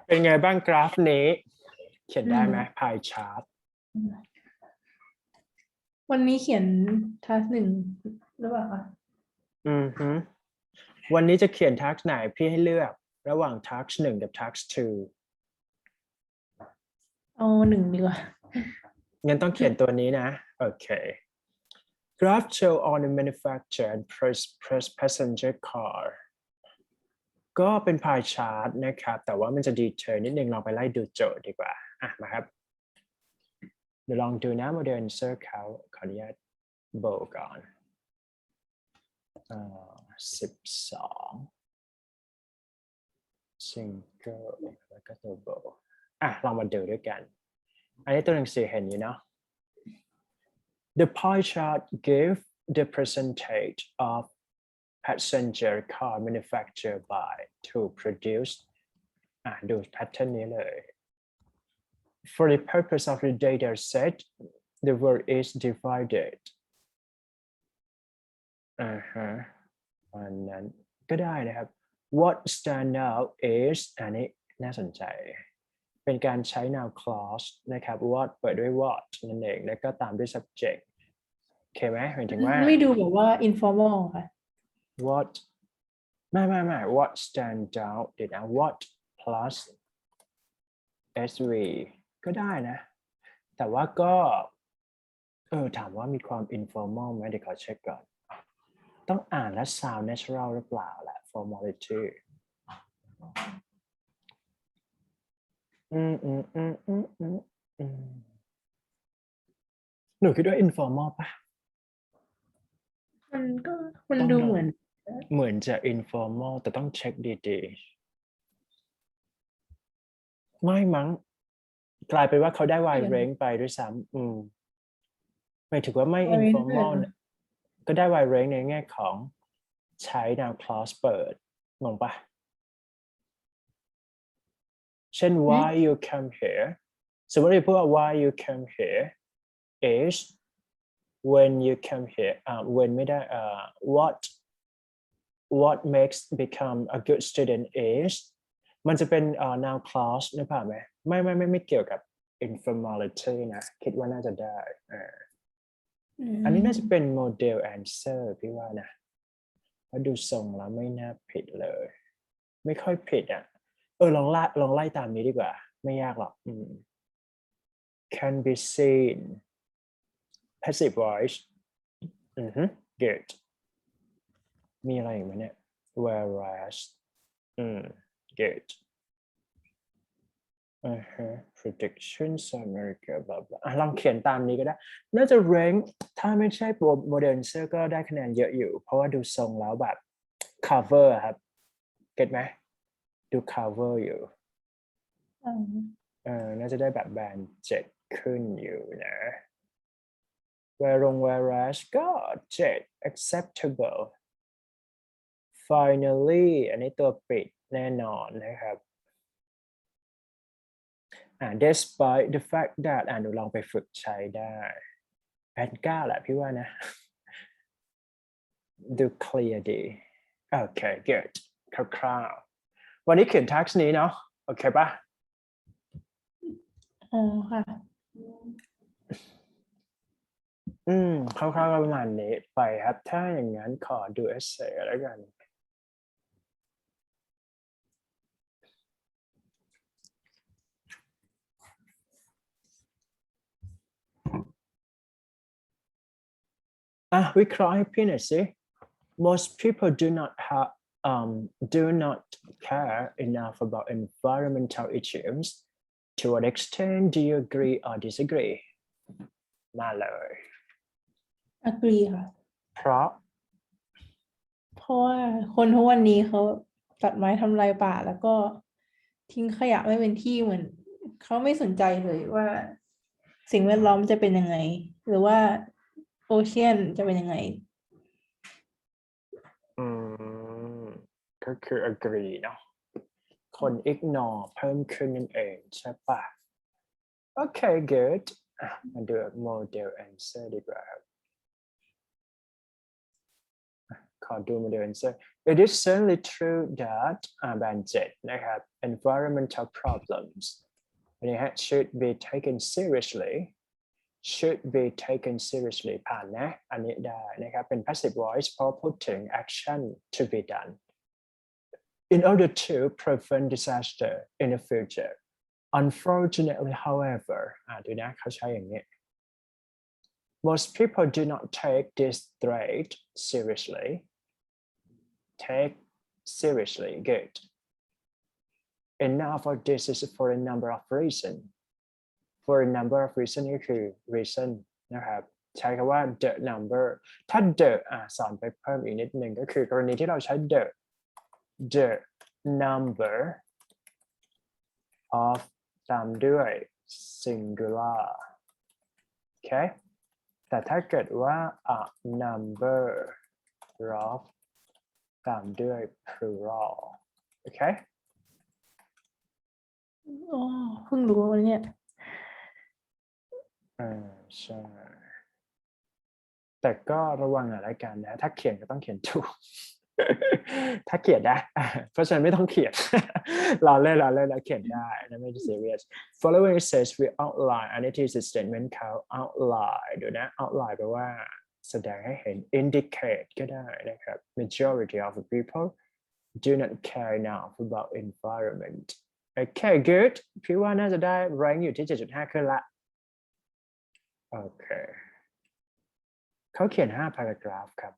เป็นไงบ้างกราฟนี้เขียนได้ไหมพายชาร์ต วันนี้เขียนทัสหนึ่งหรือเปล่าคะ ฮึวันนี้จะเขียนทักไหนพี่ให้เลือกระหว่างทัก1กับทัก2เอาหนึ่งดีกว่า งั้นต้องเขียนตัวนี้นะโอเค Graph show on the manufacturer and press passenger car ก็เป็นพายชาร์ตนะครับแต่ว่ามันจะดีเทลนิดนึงลองไปไล่ดูโจทย์ดีกว่ามาครับเดี๋ยวลองดูนะโมเดลเซอร์เขาขออนุญาตโบก่อน12 single แล้วก็ตัวโบลองมาดูด้วยกันอันนี้ตัวหนังสือเห็นอยู่เนาะ The pie chart gave the percentage of passenger car manufactured by to produce ดูแพทเทิร์นนี้เลย For the purpose of the data set the word is divided อันนั้นก็ได้นะครับ What stand out is อันนี้น่าสนใจเป็นการใช้ noun clause นะครับ what เปิดด้วย what นั่นเองแล้วก็ตามด้วย subject โอเคไหมหมายถึงว่าไม่ดูแบบว่า informal ค่ะ what ไม่ what stand out เดี๋ยวนะ what plus sv ก็ได้นะแต่ว่าก็ถามว่ามีความ informal ไหมเดี๋ยวขอเช็คก่อนต้องอ่านและ sound natural หรือเปล่าแหละ formality หนูคิดว่า informal ป่ะมันดูเหมือนจะ informal แต่ต้องเช็คดีๆไม่มั้งกลายเป็นว่าเขาได้ wide range ไปด้วยซ้ำหมายถึงว่าไม่ informal ก็ได้ wide range ในแง่ของใช้ noun clause เปิดงงป่ะเช่น why you come here สมมติเราพูดว่า why you come here is when you come here when ไม่ได้what makes become a good student is มันจะเป็น noun clause นึกภาพไหมไม่เกี่ยวกับ informality นะคิดว่าน่าจะได้อันนี้น่าจะเป็น model answer พี่ว่านะเพราะดูทรงแล้วไม่น่าผิดเลยไม่ค่อยผิดลองไล่ตามนี้ดีกว่าไม่ยากหรอกcan be seen passive voice good มีอะไรอีกไหมเนี่ย whereas good predictions America บลาบลาลองเขียนตามนี้ก็ได้น่าจะ rank ถ้าไม่ใช่โมเดลเซอร์ก็ได้คะแนนเยอะอยู่เพราะว่าดูทรงแล้วแบบ cover ครับเก็ตไหมดู cover อยู่น่าจะได้แบบแบน7ขึ้นอยู่นะ whereas ก็7 acceptable finally อันนี้ตัวปิดแน่นอนนะครับdespite the fact that หนูลองไปฝึกใช้ได้แอนก้าแหละพี่ว่านะดู clear ดีโอเค good คร่าวๆวันนี้เขียน task นี้เนาะโอเคปะค่ะคร่าวๆประมาณนี้ไปครับถ้าอย่างนั้นขอดู essay แล้วกันวิเคราะห์ให้พี่หน่อยสิ most people do not care enough about environmental issues to what extent do you agree or disagree มาเลย agree ค่ะ เพราะ เพราะว่าคนทุกวันนี้เขาตัดไม้ทำลายป่าแล้วก็ทิ้งขยะไม่เป็นที่เหมือนเขาไม่สนใจเลยว่าสิ่งแวดล้อมจะเป็นยังไง หรือว่าโอเชียนจะเป็นยังไง ก็คือ agree เนาะคน ignore เพิ่มขึ้นนั่นเองใช่ปะโอเค good มาดู model answer ดีกว่าครับขอดู model answer it is certainly true that แบน7นะครับ environmental problems อันนี้ฮะ should be taken seriously should be taken seriously ผ่านนะอันนี้ได้นะครับเป็น passive voice เพราะพูดถึง action to be done in order to prevent disaster in the future unfortunately however ดูนะเขาใช้อย่างนี้ most people do not take this threat seriously take seriously good enough of this is for a number of reasons for a number of reasons ก็คือ reason นะครับใช้คำว่า the number ถ้า the สอนไปเพิ่มอีกนิดนึงก็คือกรณีที่เราใช้ the number of ตามด้วย singular โอเคแต่ถ้าเกิดว่า a number of ตามด้วย plural โอเคอ๋อเพิ่งรู้วันนี้ใช่แต่ก็ระวังหน่อยละกันนะถ้าเขียนก็ต้องเขียนถูก ถ้าเขียนได้เพราะฉะนั้นไม่ต้องเขียน เราเล่นแล้วเขียนได้นะไม่ได้ serious following says we outline อันนี้ที่ statement เขา outline ดูนะ outline แปลว่าแสดงให้เห็น indicate ก็ได้นะครับ majority of the people do not care enough about environment okay good พี่ว่าน่าจะได้ rank อยู่ที่ 7.5 ขึ้นละโอเคเขาเขียน5 paragraph ครับ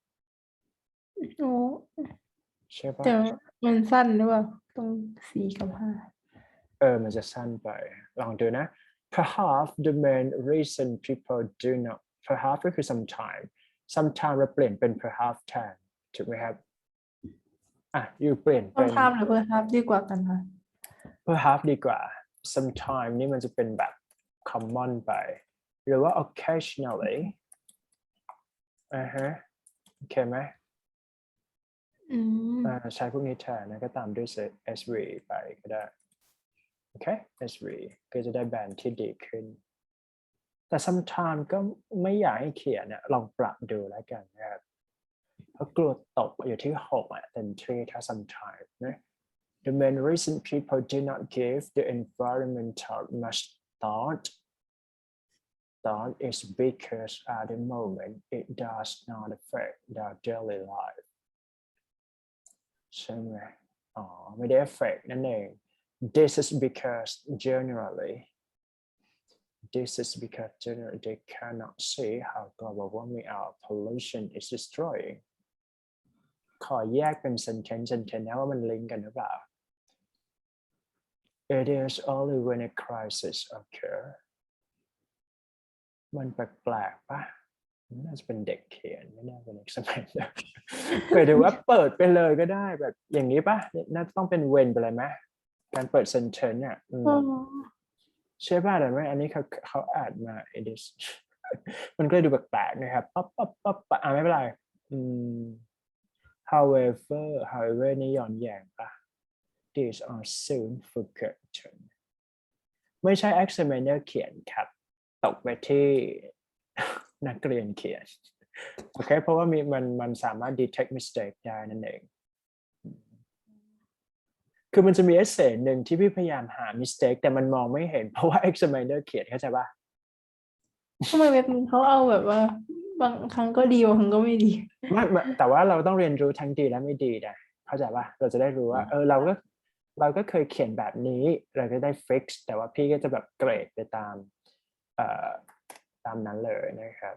โอ้ ใช่ปะ แต่มันสั้นหรือเปล่าตรง4 กับ 5มันจะสั้นไปลองดูนะ perhaps the main reason people do not perhaps ก็คือ sometime เราเปลี่ยนเป็น perhaps แทนถูกไหมครับอยู่เปลี่ยน ต้อ เป็ ง น ข้ามหรือเพื่อครับดีกว่ากันค่ะ perhaps ดีกว่า sometime นี่มันจะเป็นแบบ common ไปหรือว่า occasionally โอเคไหมใช้พวกนี้แทนนะก็ตามด้วย sv ไปก็ได้โอเค sv ก็จะได้แบรนด์ที่ดีขึ้นแต่ sometime ก็ไม่อยากให้เขียนลองปรับดูแล้วกันนะครับเพราะกลัวตกอยู่ที่6เต็มที่ถ้า sometime นะ The main reason people do not give the environmental much thought is because at the moment it does not affect their daily life ใช่ไหมไม่ได้ affect นั่นเอง This is because generally they cannot see how global warming or pollution is destroying ขอแยกเป็น sentence นะว่ามันลิงก์กันหรือเปล่า It is only when a crisis occur มันแปลกๆปะน่าจะเป็นเด็กเขียนไม่น่าเป็นเด็กสมัยนั้นหมายถึงว่าเปิดไปเลยก็ได้แบบอย่างนี้ปะน่าจะต้องเป็น when ไปเลยไหมการเปิด sentence เนี่ยใช่ป่ะแต่ไม่อันนี้เขาอ่านมา it is มันก็เลยดูแปลกๆนะครับปั๊บไม่เป็นไรhowever นี่ย้อนแย้งปะ these are soon forgotten ไม่ใช่ examiner เขียนครับตกไปที่นักเรียนเขียนโอเคเพราะว่ามันสามารถ detect mistake ได้นั่นเองคือมันจะมี essay หนึ่งที่พี่พยายามหา mistake แต่มันมองไม่เห็นเพราะว่า examiner เขียนเข้าใจป่ะทำไมเว็บนี้เขาเอาแบบว่าบางครั้งก็ดีบางครั้งก็ไม่ดีไม่แต่ว่าเราต้องเรียนรู้ทั้งดีและไม่ดีนะเข้าใจป่ะเราจะได้รู้ว่าเราก็เคยเขียนแบบนี้เราก็ได้ fix แต่ว่าพี่ก็จะแบบเกรดไปตามนั้นเลยนะครับ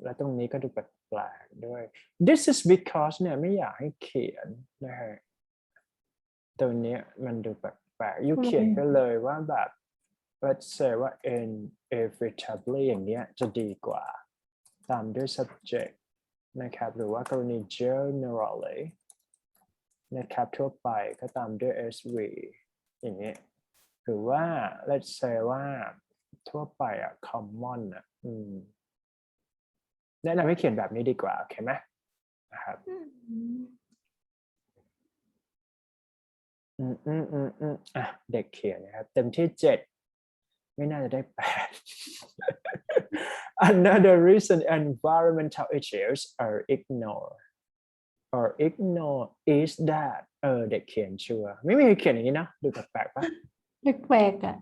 แล้วตรงนี้ก็ดูแปลกๆด้วย this is because เนี่ยไม่อยากให้เขียนนะฮะตรงนี้มันดูแป ลกๆยูเขียนไปเลยว่าแบบ let's say ว่า inevitably อย่างเนี้ยจะดีกว่าตามด้วย subject นะครับหรือว่ากรณี generally นะครับทั่วไปก็ตามด้วย sv อย่างนี้หรือว่า let's say ว่าทั่วไปcommon แนะนำให้เขียนแบบนี้ดีกว่าโอเคไหมนะครับเด็กเขียนนะครับเต็มที่7ไม่น่าจะได้8 Another reason environmental issues are ignored is that เด็กเขียนชัวร์ไม่มีใครเขียนอย่างนี้นะดูแปลกๆปะแปลกๆอ่ะ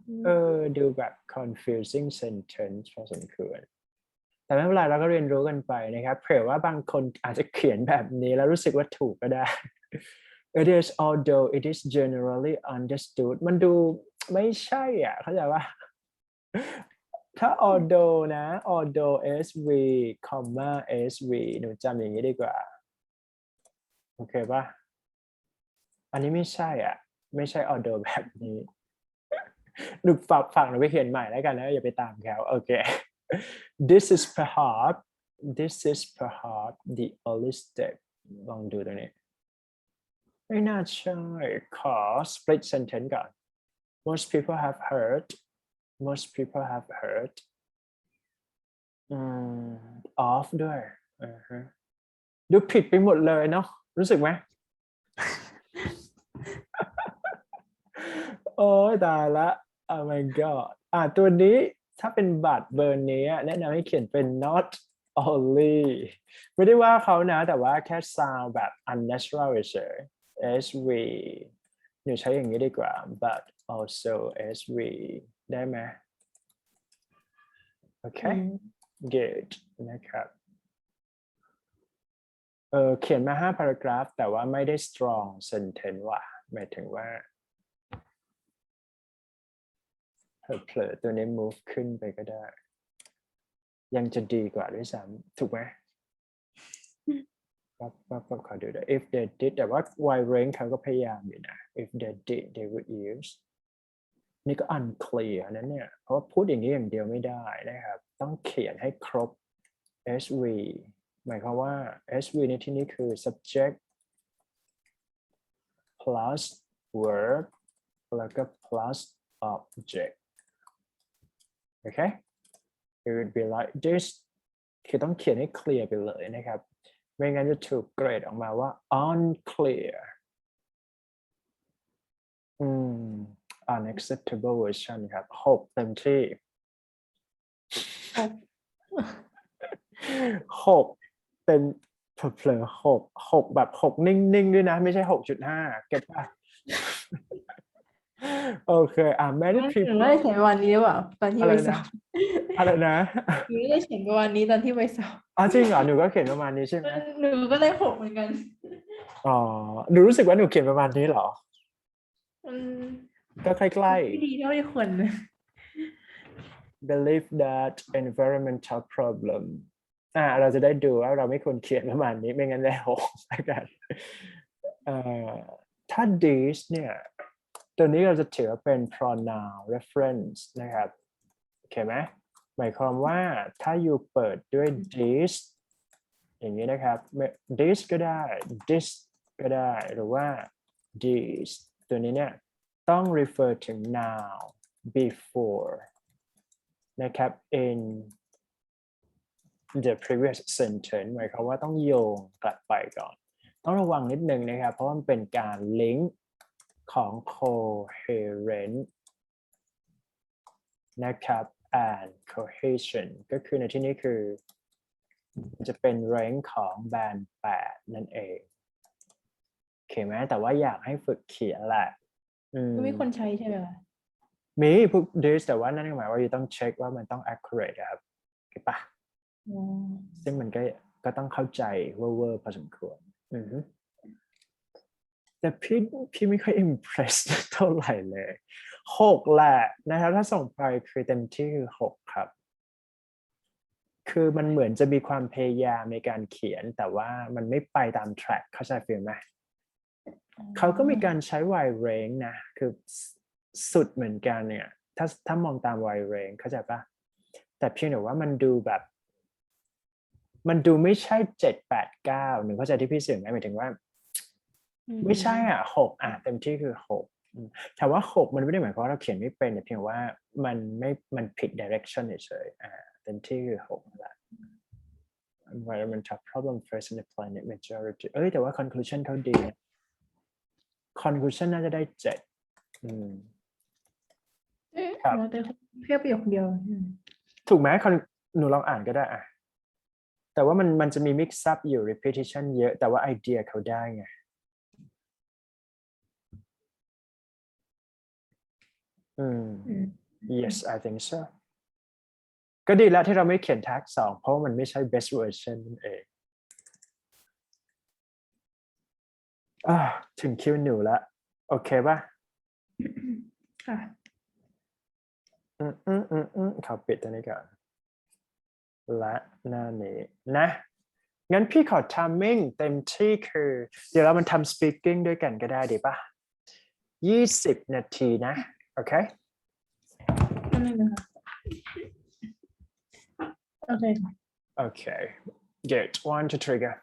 ดูแบบ confusing sentence พอสมควรแต่ไม่เป็นไรเราก็เรียนรู้กันไปนะครับเผื่อว่าบางคนอาจจะเขียนแบบนี้แล้วรู้สึกว่าถูกก็ได้ It is although it is generally understood มันดูไม่ใช่เข้าใจว่าถ้า although นะ although sv comma sv หนูจำอย่างนี้ดีกว่าโอเคป่ะอันนี้ไม่ใช่ไม่ใช่ although แบบนี้หนูฝั่งหนูไปเขียนใหม่แล้วกันนะอย่าไปตามเขาโอเค This is perhaps the only step ลองดูตรงนี้ไม่น่าใช่ ขอ split sentence ก่อน most people have heard of ด้วยดูผิดไปหมดเลยเนาะรู้สึกไหม โอ้ยตายละ oh my god ตัวนี้ถ้าเป็นบัตรเบอร์นี้แนะนำให้เขียนเป็น not only ไม่ได้ว่าเขานะแต่ว่าแค่ sound แบบ unnatural เฉย sv หนูใช้อย่างนี้ดีกว่า but also sv ได้ไหมโอเค good นะครับเขียนมา5 paragraph แต่ว่าไม่ได้ strong sentence ว่ะหมายถึงว่าเผลอตัวนี้ move ขึ้นไปก็ได้ยังจะดีกว่าด้วยซ้ำถูกไหมปั๊บขอดูด้วย if they did แต่ว่า wide range เขาก็พยายามอยู่นะ if they did they would use นี่ก็ unclear นั้นเนี่ยเพราะว่าพูดอย่างนี้อย่างเดียวไม่ได้นะครับต้องเขียนให้ครบ sv หมายความว่า sv ในที่นี้คือ subject plus verb แล้วก็ plus object okay it would be like this คือต้องเขียนให้เคลียร์ไปเลยนะครับไม่งั้นจะถูกเกรดออกมาว่า unclear unacceptable version ครับ6เต็มที่6เต็มเผลอ6แบบ6นิ่งๆด้วยนะไม่ใช่ 6.5 เก็ตป่ะโอเคไม่ได้เขียนประมาณนี้หรือเปล่าตอนที่ไปสอบอะไรนะหนูไม่ได้เขียนประมาณนี้ตอนที่ไปสอบจริงเหรอหนูก็เขียนประมาณนี้ใช่ไหมหนูก็ได้6เหมือนกันหนูรู้สึกว่าหนูเขียนประมาณนี้เหรอก็ใกล้ๆไม่ดีเท่าที่ควร believe that environmental problem เราจะได้ดูว่าเราไม่ควรเขียนประมาณนี้ไม่งั้นได้6แล้วกันถ้า this เนี่ยตัวนี้เราจะถือว่าเป็น pronoun reference นะครับโอเคไหมหมายความว่าถ้าอยู่เปิดด้วย this อย่างนี้นะครับ this ก็ได้ this ก็ได้หรือว่า these ตัวนี้เนี่ยต้อง refer ถึง noun before นะครับ in the previous sentence หมายความว่าต้องโยงกลับไปก่อนต้องระวังนิดนึงนะครับเพราะมันเป็นการ link ของ coherent นะครับ and cohesion ก็คือในที่นี้คือจะเป็น rank ของแบน8นั่นเองโอเคไหมแต่ว่าอยากให้ฝึกเขียนแหละมีคนใช้ใช่ไหมคะมีพวก this แต่ว่านั่นหมายว่าอยู่ต้องเช็คว่ามันต้อง accurate ครับโอเคปะซึ่งมันก็ต้องเข้าใจเวอร์พอสมควรแต่พี่ไม่ค่อย impress เท่าไหร่เลย6แหละนะครับถ้าส่งไปคือเต็มที่คือ6ครับคือมันเหมือนจะมีความพยายามในการเขียนแต่ว่ามันไม่ไปตาม track เข้าใจฟีลไหมเขาก็มีการใช้ wide range นะคือ สุดเหมือนกันเนี่ยถ้ามองตามวัยเรนเข้าใจปะแต่เพียงแต่ว่ามันดูแบบ มันดูไม่ใช่7 8 9หนึ่งเข้าใจที่พี่สื่อไหมหมายถึงว่า ไม่ใช่6เต็มที่คือ6ถามว่า6มันไม่ได้หมายความว่าเราเขียนไม่เป็นแต่เพียงว่ามันผิด direction เฉยเต็มที่คือ6แหละ environmental problem first in the planet majority แต่ว่า conclusion เขาดีนะ conclusion น่าจะได้7ครับ แต่เพียบประโยคเดียว ถูกไหมหนูลองอ่านก็ได้แต่ว่ามันจะมี mix up อยู่ repetition เยอะแต่ว่าไอเดียเขาได้ไงyes I think so ก็ดีแล้วที่เราไม่เขียน tag 2เพราะมันไม่ใช่ best version นั่นเองถึงคิวหนูแล้วโอเคป่ะค่ะขอปิดตัวนี้ก่อนและหน้านี้นะงั้นพี่ขอ timing เต็มที่คือเดี๋ยวเรามันทำ speaking ด้วยกันก็ได้ดีป่ะ20 นาทีนะโอเคนั่นเองนะคะโอเค Okay, good. 1 to trigger.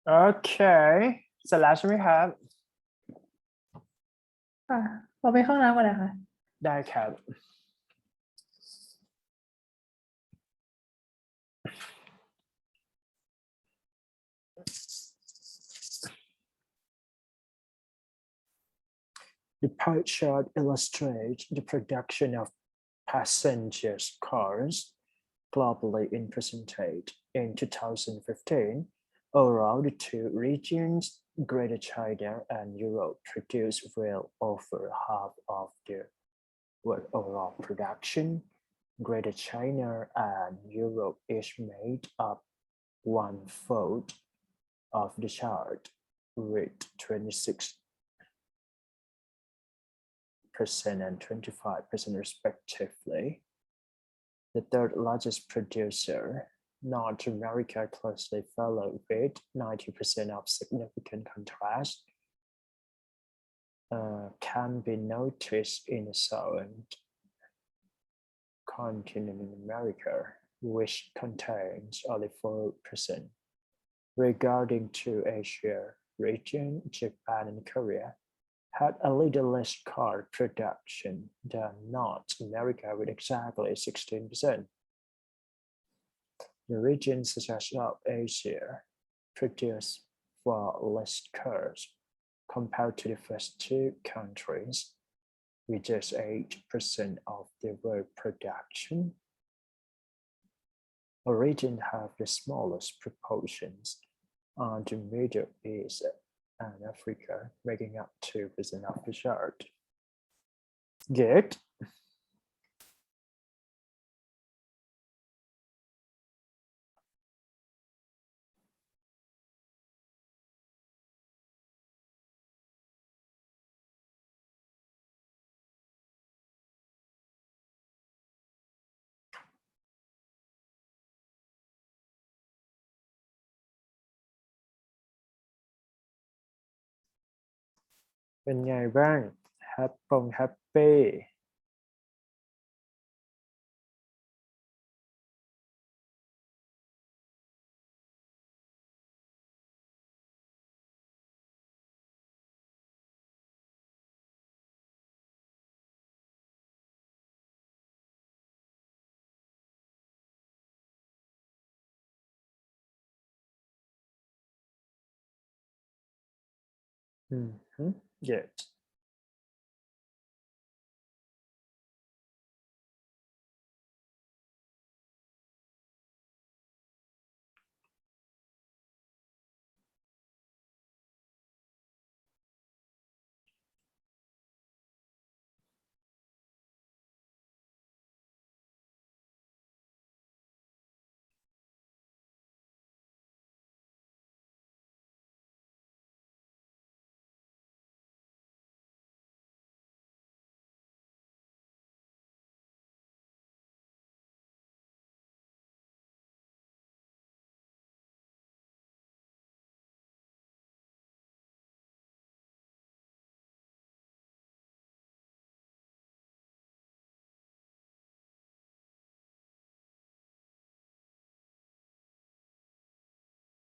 โอเคเสร็จแล้วใช่ไหมครับ ค่ะเราไปเข้าน้ำก่อนนะคะ ได้ครับ The pie chart illustrates the production of passenger cars globally in percentage. In 2015, overall, the two regions, Greater China and Europe, produced well over half of the world overall production. Greater China and Europe each made up one-fourth of the chart, with 26% and 25% respectively. The third largest producer, North America, closely followed with 90% of significant contrast can be noticed in the southern continent in America, which contains only 4%. Regarding to Asia region, Japan and Korea had a little less car production than North America with exactly 16%. The regions such as South Asia produce far less cars compared to the first two countries, with just 8% of the world production. The region have the smallest proportions on the Middle East and Africa, making up 2% of the chart. Good. เป็นไงบ้างแฮปปี้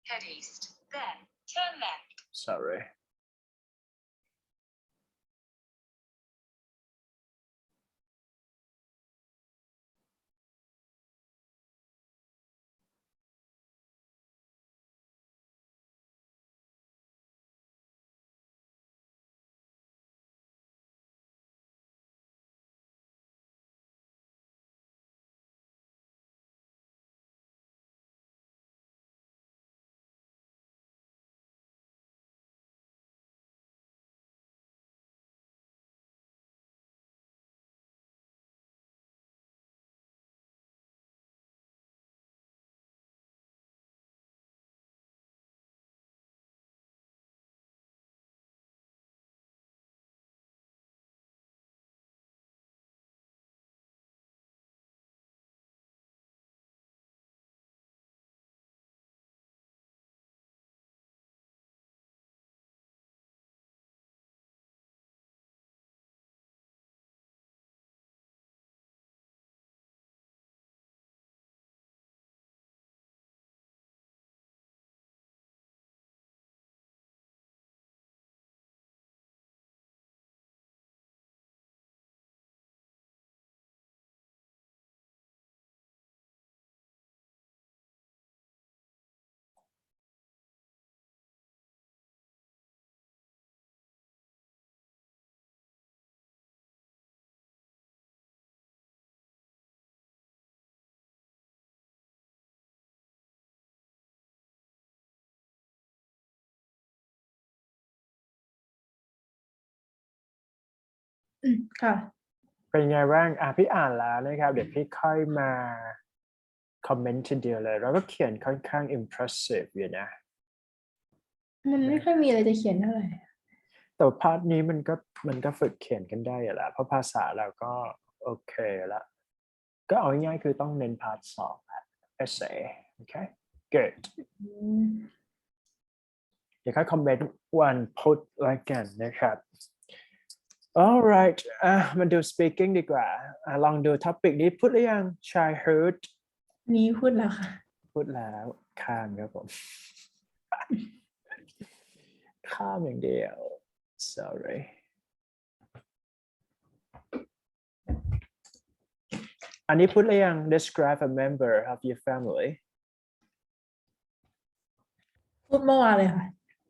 Good Head east, then turn left. Sorry ค่ะ เป็นไงบ้างพี่อ่านแล้วนะครับ เดี๋ยวพี่ค่อยมาคอมเมนต์ทีเดียวเลย แล้วก็เขียนค่อนข้าง impressive อยู่นะ มันไม่ค่อยมีอะไรจะเขียนเท่าไหร่ แต่พาร์ทนี้มันก็ฝึกเขียนกันได้อยู่แล้วเพราะภาษาเราก็โอเคละก็เอาง่ายๆคือต้องเน้นพาร์ทสองessay โอเค good อืม เดี๋ยวค่อยคอมเมนต์วันพุธแล้วกันนะครับ alright มาดู speaking ดีกว่าลองดู topic นี้พูดหรือยัง childhood นี้พูดแล้วค่ะ พูดแล้วข้ามครับผม ข้ามอย่างเดียว sorry อันนี้พูดหรือยัง describe a member of your family พูดเมื่อวานเลยค่ะ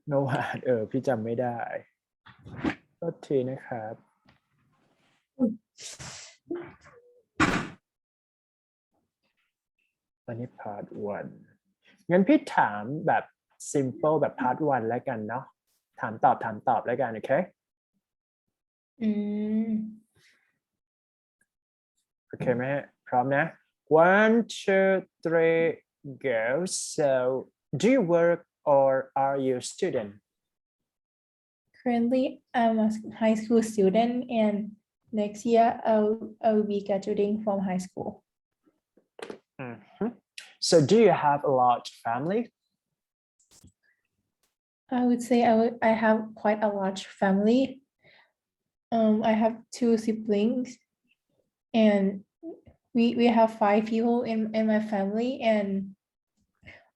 เมื่อวานพี่จำไม่ได้โทษทีนะครับตอนนี้ part 1งั้นพี่ถามแบบ simple แบบ part 1แล้วกันเนาะถามตอบแล้วกันโอเค อืม โอเคไหมฮะพร้อมนะ one two three go so do you work or are you a student Currently I'm a high school student and next year I will be graduating from high school. so do you have a large family I would say I have quite a large family. I have 2 siblings and we have 5 people in my family and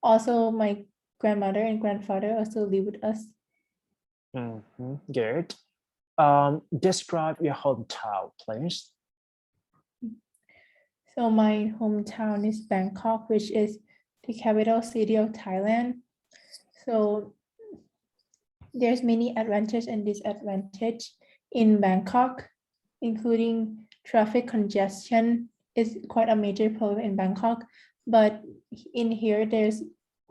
also my grandmother and grandfather also live with us. good describe your hometown please So my hometown is Bangkok, which is the capital city of Thailand. So there's many advantages and disadvantages in Bangkok, including traffic congestion is quite a major problem in Bangkok. But in here, there's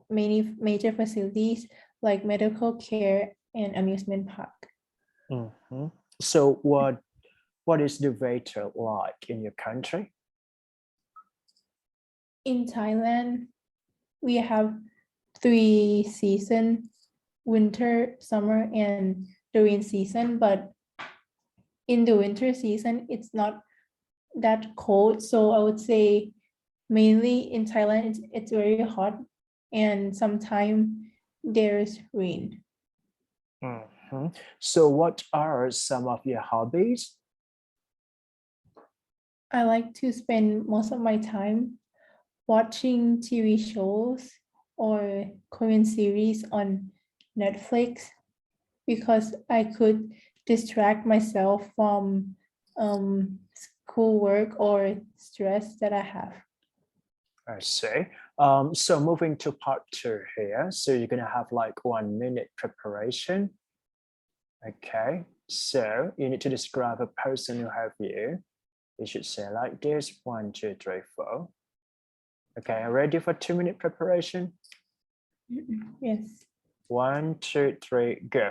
many major facilities like medical care and amusement park. so what is the weather like in your country In Thailand, we have 3 seasons: winter, summer, and the rain season. But in the winter season, it's not that cold. So I would say mainly in Thailand, it's very hot and sometimes there's rain. So what are some of your hobbies I like to spend most of my time watching TV shows or Korean series on Netflix because I could distract myself from schoolwork or stress that I have. I see. So moving to part 2 here. So you're gonna have like 1 minute preparation. Okay. So you need to describe a person who have you. You should say like this: 1, 2, 3, 4. Okay, ready for 2-minute preparation? Yes. 1, 2, 3, go.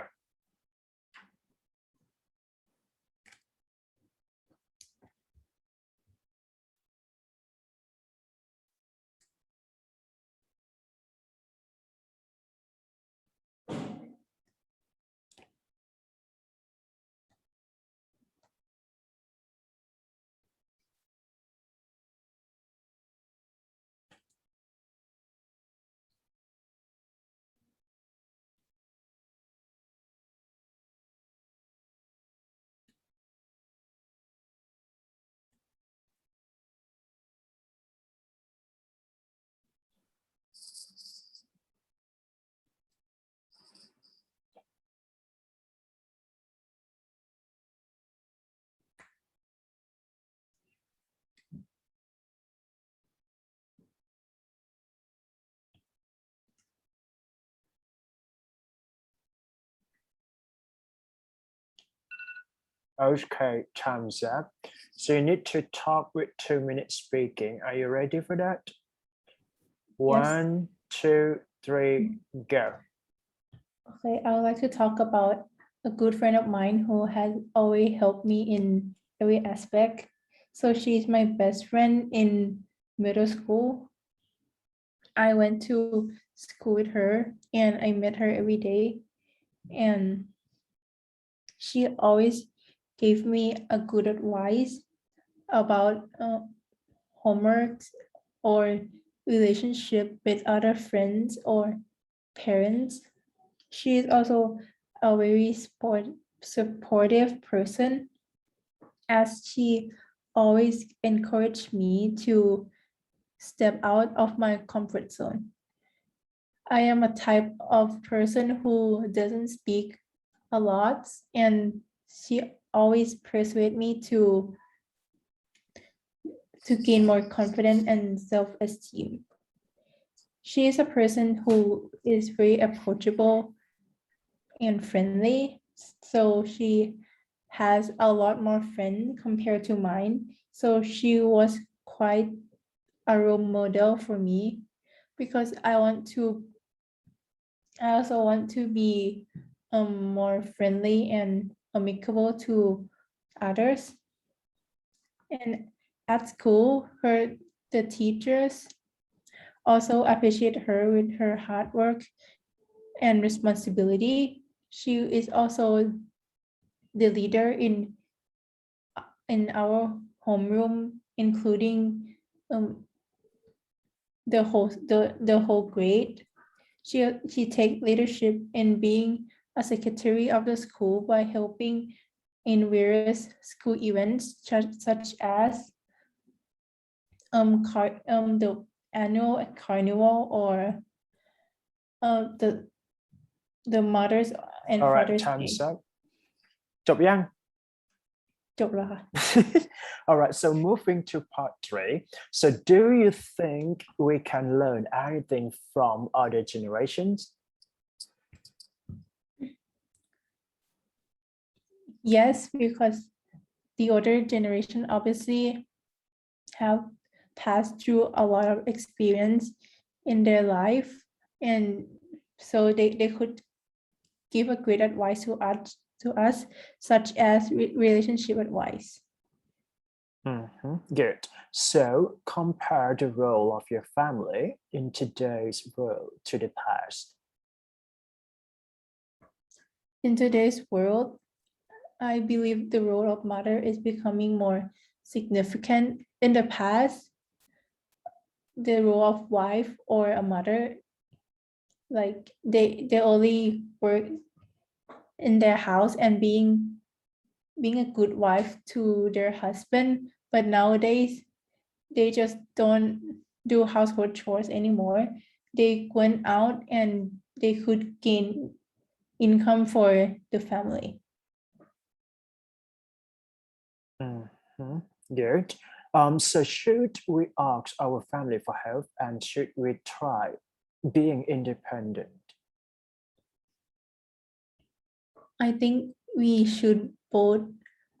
Okay, time's up. So you need to talk with 2 minutes speaking. Are you ready for that? 1, 2, 3, go. Okay, I would like to talk about a good friend of mine who has always helped me in every aspect. So she's my best friend in middle school. I went to school with her and I met her every day. And she always gave me a good advice about homework or relationship with other friends or parents. She is also a very supportive person, as she always encouraged me to step out of my comfort zone. I am a type of person who doesn't speak a lot, and she always persuade me to gain more confidence and self-esteem. She is a person who is very approachable and friendly, so she has a lot more friends compared to mine. So she was quite a role model for me, because I also want to be more friendly and amicable to others. And at school, the teachers also appreciate her with her hard work and responsibility. She is also the leader in our homeroom, including the whole grade. She take leadership in being a secretary of the school by helping in various school events such as the annual carnival or the Mothers and Alright, Fathers time's Day. up จบยัง จบแล้วค่ะ Alright, so moving to part 3. So do you think we can learn anything from other generations? Yes, because the older generation obviously have passed through a lot of experience in their life, and so they could give a great advice to us, such as relationship advice. Good. So compare the role of your family in today's world to the past. In today's world, I believe the role of mother is becoming more significant. In the past, the role of wife or a mother, like they only work in their house and being a good wife to their husband, but nowadays they just don't do household chores anymore. They went out and they could gain income for the family. Good. So should we ask our family for help, and should we try being independent? I think we should both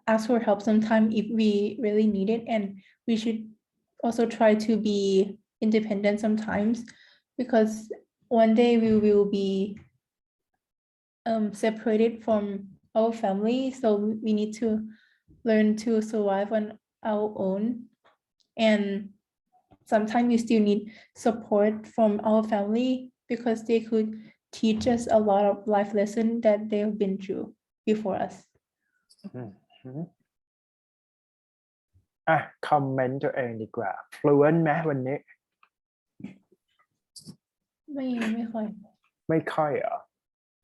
ask for help sometime if we really need it, and we should also try to be independent sometimes, because one day we will be separated from our family, so we need to learn to survive on our own, and sometimes we still need support from our family, because they could teach us a lot of life lessons that they've been through before us. คอมเมนต์ตัวเองดีกว่า fluent ไหมวันนี้ ไม่ค่อย ไม่ค่อยเหรอ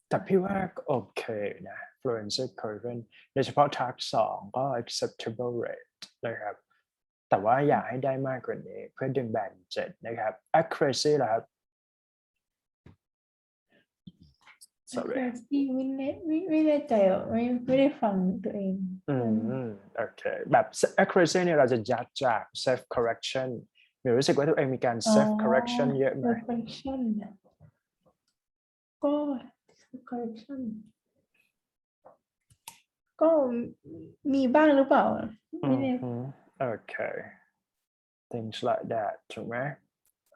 แต่พี่ว่าโอเคนะ fluency current โดยเฉพาะ task 2ก็ acceptable rate นะครับ แต่ว่าอยากให้ได้มากกว่านี้เพื่อดึงแบน7นะครับ accuracy ล่ะครับ sorry ไม่แน่ใจอ่ะไม่ได้ฟังตัวเอง โอเคแบบ accuracy เนี่ยเราจะยัดจาก self correction หรือรู้สึกว่าตัวเองมีการ self correction เยอะไหม correction ก็ correction ก็มีบ้างหรือเปล่าไม่แน่ Okay things like that ถูกไหม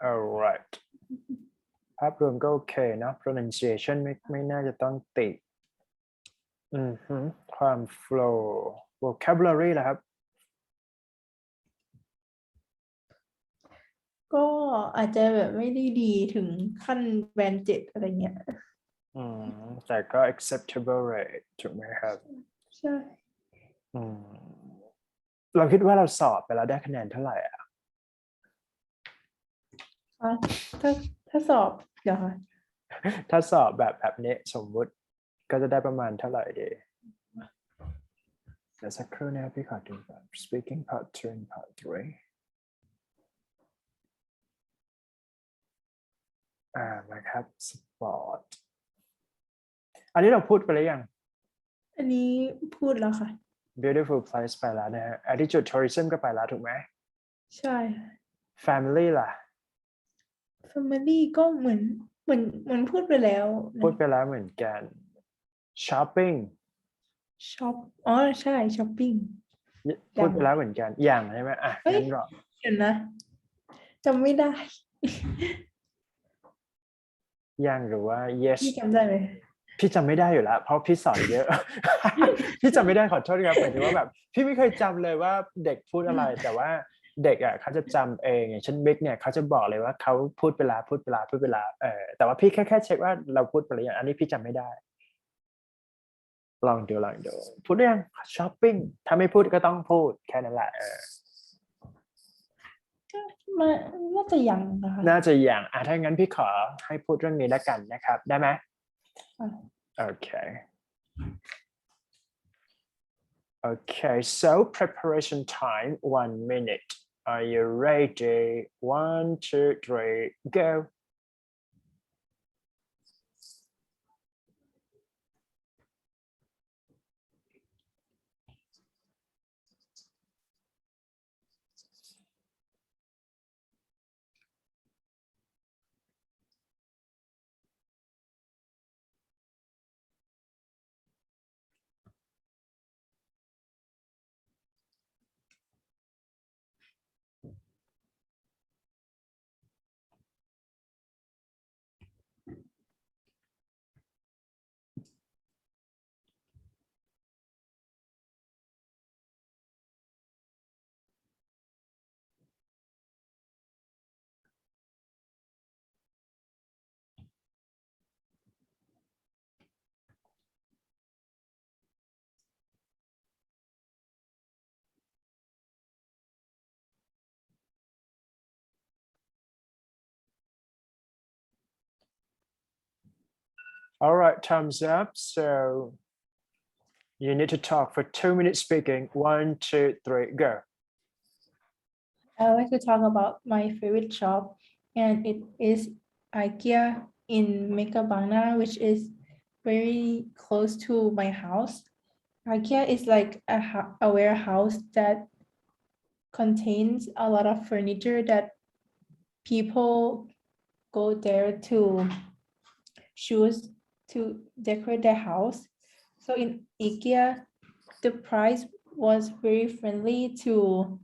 alright ภาพรวมก็โอเคนะ pronunciation ไม่น่าจะต้องติด ความ flow vocabulary ล่ะครับ ก็อาจจะแบบไม่ได้ดีถึงขั้นแบนด์7อะไรเงี้ย แต่ก็ acceptable rate ถูกไหมครับ ใช่ อืมเราคิดว่าเราสอบไปแล้วได้คะแนนเท่าไหร่อ่ะ อ่ะถ้าสอบเดี๋ยวค่ะ ถ้าสอบแบบนี้สมมุติก็จะได้ประมาณเท่าไหร่ดีเดี๋ยวสักครู่นะครับพี่ขอดูก่อน speaking part 2 and part 3นะครับ sport อันนี้เราพูดไปแล้วยัง อันนี้พูดแล้วค่ะ beautiful place ไปแล้วนะฮะ attitude tourism ก็ไปแล้วถูกไหม ใช่ค่ะ family ล่ะ Family ก็เหมือนพูดไปแล้วนะ พูดไปแล้วเหมือนกัน shopping ช็อปอ๋อใช่ช้อปปิ้ง พูดไปแล้วเหมือนกันอย่างใช่ไหมเฮ้ย งั้นรอ เดี๋ยวนะจำไม่ได้ อย่างหรือว่า yes พี่จำได้ไหม พี่จำไม่ได้อยู่แล้วเพราะพี่สอนเยอะ พี่จำไม่ได้ขอโทษครับหมายถึงว่าแบบพี่ไม่เคยจำเลยว่าเด็กพูดอะไร แต่ว่าเด็กอ่ะเขาจะจำเองอย่างเช่นบิ๊กเนี่ยเขาจะบอกเลยว่าเขาพูดไปแล้วแต่ว่าพี่แค่เช็คว่าเราพูดไปหรือยังอันนี้พี่จำไม่ได้ ลองดูพูดได้ยังช้อปปิ้งถ้าไม่พูดก็ต้องพูดแค่นั้นแหละ มาน่าจะยังนะคะ น่าจะอย่างถ้างั้นพี่ขอให้พูดเรื่องนี้แล้วกันนะครับได้ไหม อ่ะ Okay. Okay, so preparation time, 1 minute. Are you ready? 1, 2, 3, go. All right, thumbs up. So you need to talk for 2 minutes speaking. 1, 2, 3, go. I like to talk about my favorite shop, and it is IKEA in Mekabana, which is very close to my house. IKEA is like a warehouse that contains a lot of furniture that people go there to choose to decorate their house. So in IKEA, the price was very friendly to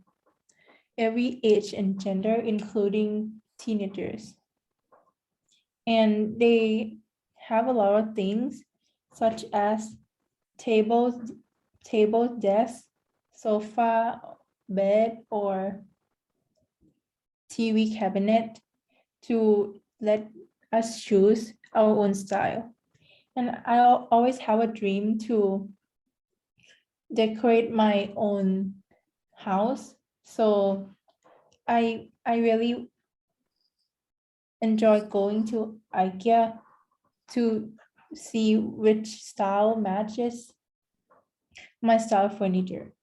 every age and gender, including teenagers. And they have a lot of things such as tables, desks, sofa, bed, or TV cabinet to let us choose our own style. And I always have a dream to decorate my own house. So I really enjoy going to IKEA to see which style matches my style furniture.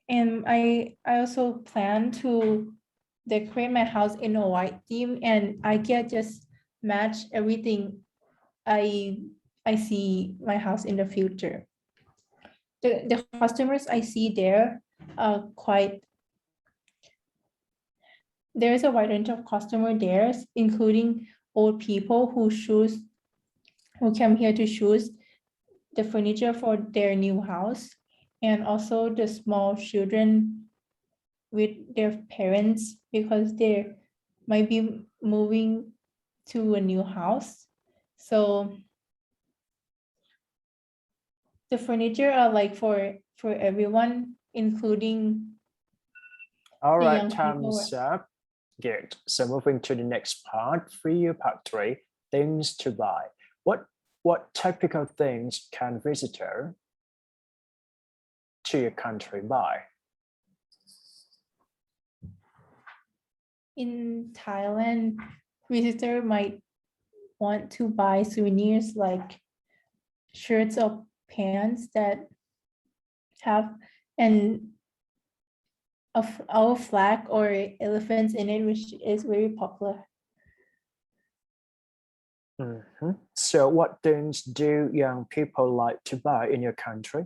And I also plan to decorate my house in a white theme, and IKEA just match everything I see my house in the future. The customers I see there are there is a wide range of customer there, including old people who come here to choose the furniture for their new house, and also the small children with their parents because they might be moving to a new house. So the furniture are like for everyone, including All the right, young people. time's up. Good. So moving to the next part, for you, part 3, things to buy. What typical things can visitor to your country buy? In Thailand, visitor might want to buy souvenirs like shirts or pants that have our flag or elephants in it, which is very popular. Mhm. So what things do young people like to buy in your country?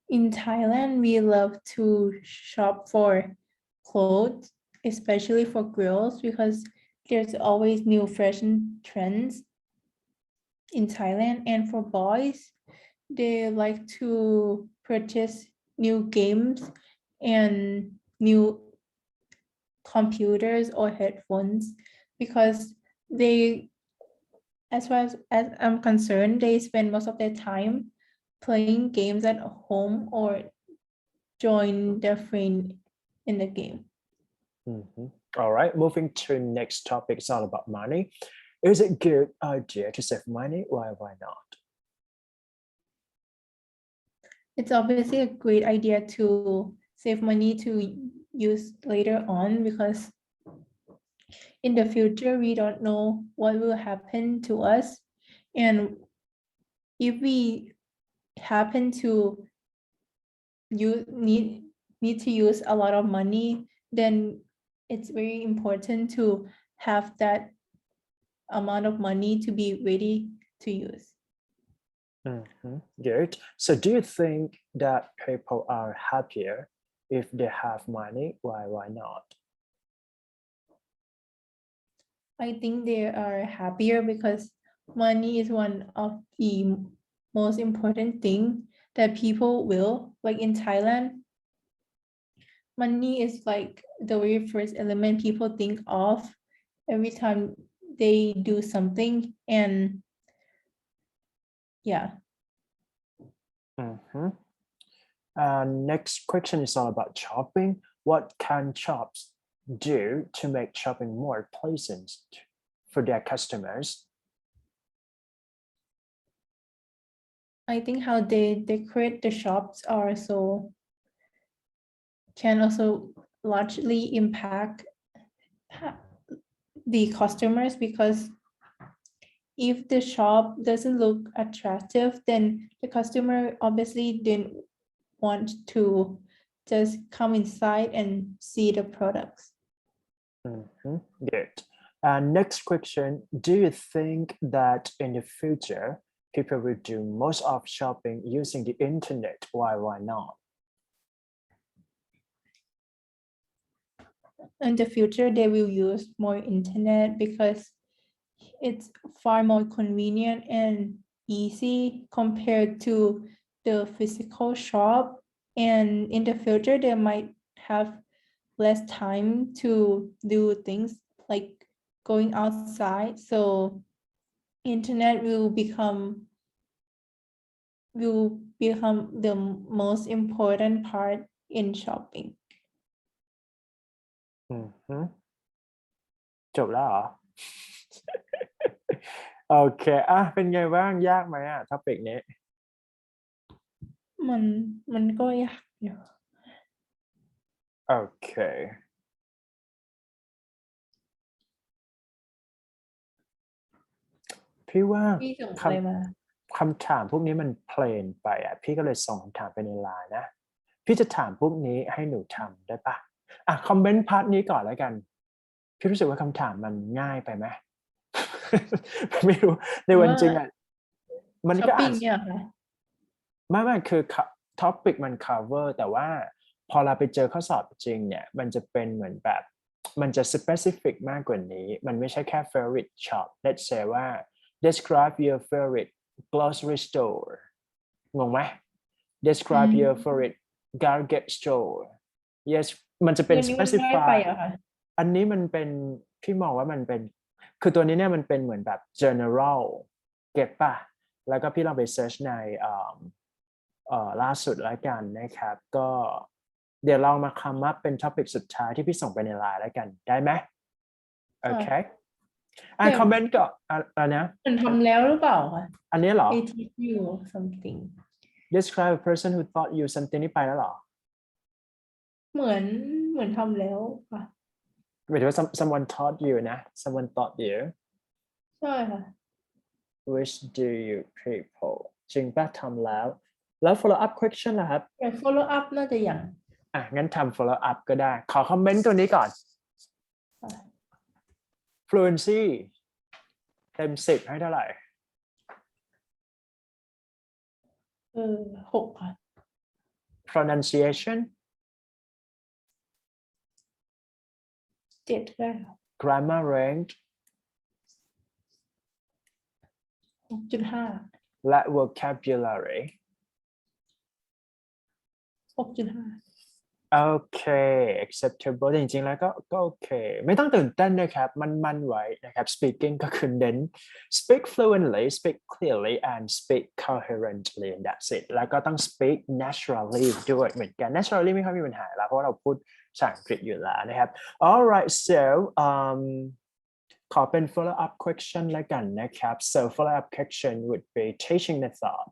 In Thailand, we love to shop for clothes, especially for girls, because there's always new fashion trends in Thailand. And for boys, they like to purchase new games and new computers or headphones because they, as far as I'm concerned, they spend most of their time playing games at home or join their friend in the game. Mhm. All right, moving to next topic. It's all about money. Is it a good idea to save money? Why not? It's obviously a great idea to save money to use later on because in the future we don't know what will happen to us, and if we happen to need to use a lot of money, then it's very important to have that amount of money to be ready to use. Mhm. Good. So do you think that people are happier if they have money? Why not? I think they are happier because money is one of the most important thing that people will, like in Thailand, money is like the very first element people think of every time they do something. And yeah, Mhm. Next question is all about shopping. What can shops do to make shopping more pleasant for their customers? I think how they decorate the shops are so can also largely impact the customers, because if the shop doesn't look attractive, then the customer obviously didn't want to just come inside and see the products. Mhm. Good. Next question. Do you think that in the future, people will do most of shopping using the internet? Why not? In the future, they will use more internet because it's far more convenient and easy compared to the physical shop. And in the future, they might have less time to do things like going outside. So internet will become the most important part in shopping. อือฮึจบแล้วเหรอ โอเคเป็นไงบ้างยากไหมท็อปิกนี้ มันก็ยากอยู่ โอเค พี่ว่า พี่ส่ง ค อะไรมา ำคำถามพวกนี้มันเพลนไปพี่ก็เลยส่งคำถามไปในไลน์นะ พี่จะถามพวกนี้ให้หนูทำได้ปะคอมเมนต์พาร์ทนี้ก่อนแล้วกัน พี่รู้สึกว่าคำถามมันง่ายไปไหม ไม่รู้ในวันจริงมัน ช้อป ก็ ปิ้ อาจ งเนี่ยค่ะ ไม่คือท็อปิกมัน cover แต่ว่าพอเราไปเจอข้อสอบจริงเนี่ยมันจะเป็นเหมือนแบบมันจะ specific มากกว่านี้มันไม่ใช่แค่ favorite shop let's say ว่า describe your favorite grocery store งงไหม describe your favorite gadget store yes มันจะเป็น อันนี้มันง่ายไป specify อะค่ะ อันนี้มันเป็นพี่มองว่ามันเป็นคือตัวนี้เนี่ยมันเป็นเหมือนแบบ general เก็บป่ะแล้วก็พี่ลองไปเซิร์ชในล่าสุดแล้วกันนะครับก็เดี๋ยวลองมาคำว่าเป็นท็อปิกสุดท้ายที่พี่ส่งไปในไลน์แล้วกันได้ไหมโอเคคอมเมนต์ก็อะไรนะ มันทำแล้วหรือเปล่าคะ อันนี้เหรอ I teach you something describe a person who taught you something นี่ไปแล้วเหรอ เหมือนทำแล้วค่ะ หมายถึงว่า someone taught you นะ someone taught you ใช่ค่ะ which do you people จริงป่ะทำแล้ว follow up question นะครับ แต่ follow up น่าจะยัง งั้นทำ follow up ก็ได้ ขอคอมเมนต์ตัวนี้ก่อน ค่ะ fluency เต็ม10ให้เท่าไหร่ 6 ค่ะ pronunciation 7 ได้ค่ะ grammar range 6.5 และ vocabulary 6.5 โอเค acceptable จริงๆแล้วก็โอเค ไม่ต้องตื่นเต้นนะครับ มันไว้นะครับ speaking ก็คือเน้น speak fluently speak clearly and speak coherently and that's it แล้วก็ต้อง speak naturally ด้วยเหมือนกัน naturally ไม่ค่อยมีปัญหาแล้วเพราะว่าเราพูดภาษาอังกฤษอยู่แล้วนะครับ alright so ขอเป็น follow up question แล้วกันนะครับ so follow up question would be teaching method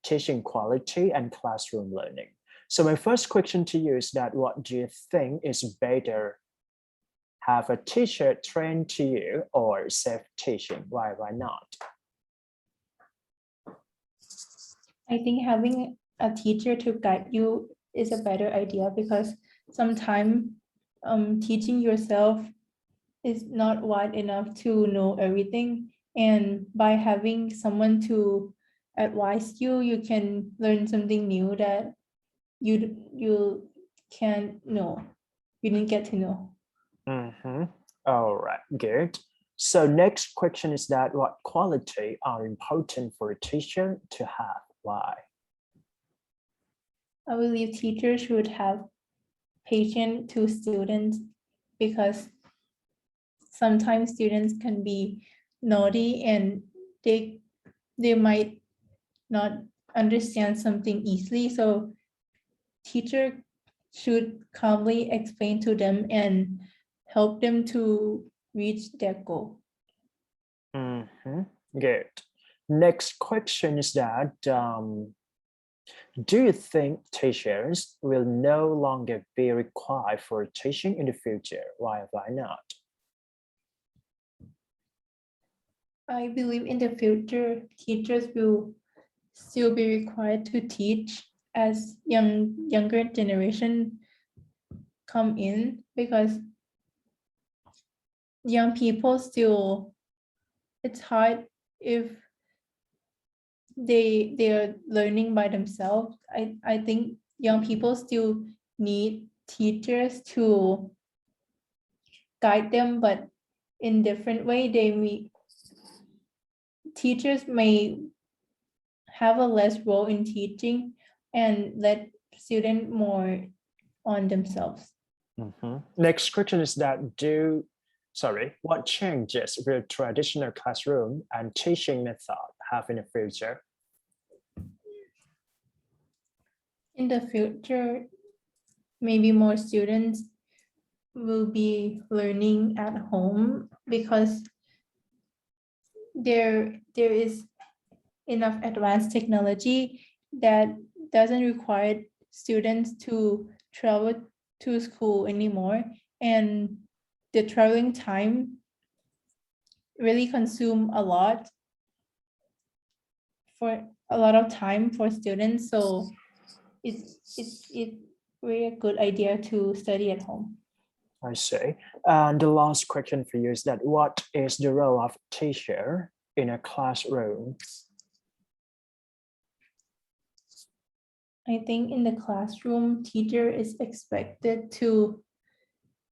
teaching quality and classroom learning So my first question to you is that what do you think is better? Have a teacher train to you or self-teaching? Why not? I think having a teacher to guide you is a better idea because sometimes teaching yourself is not wide enough to know everything, and by having someone to advise you, you can learn something new that you can't know, you didn't get to know. All right, good. So next question is that what quality are important for a teacher to have? Why? I believe teachers should have patience to students because sometimes students can be naughty and they might not understand something easily, so teacher should calmly explain to them and help them to reach their goal. Good. Next question is that do you think teachers will no longer be required for teaching in the future? Why not? I believe in the future, teachers will still be required to teach as younger generation come in, because young people still, it's hard if they're learning by themselves. I think young people still need teachers to guide them, but in different way. Teachers may have a less role in teaching and let students more on themselves. Next question is that what changes will traditional classroom and teaching method have in the future? In the future, maybe more students will be learning at home because there is enough advanced technology that doesn't require students to travel to school anymore, and the traveling time really consume a lot of time for students, so it's really a good idea to study at home. I see. And the last question for you is that what is the role of teacher in a classroom? I think in the classroom, teacher is expected to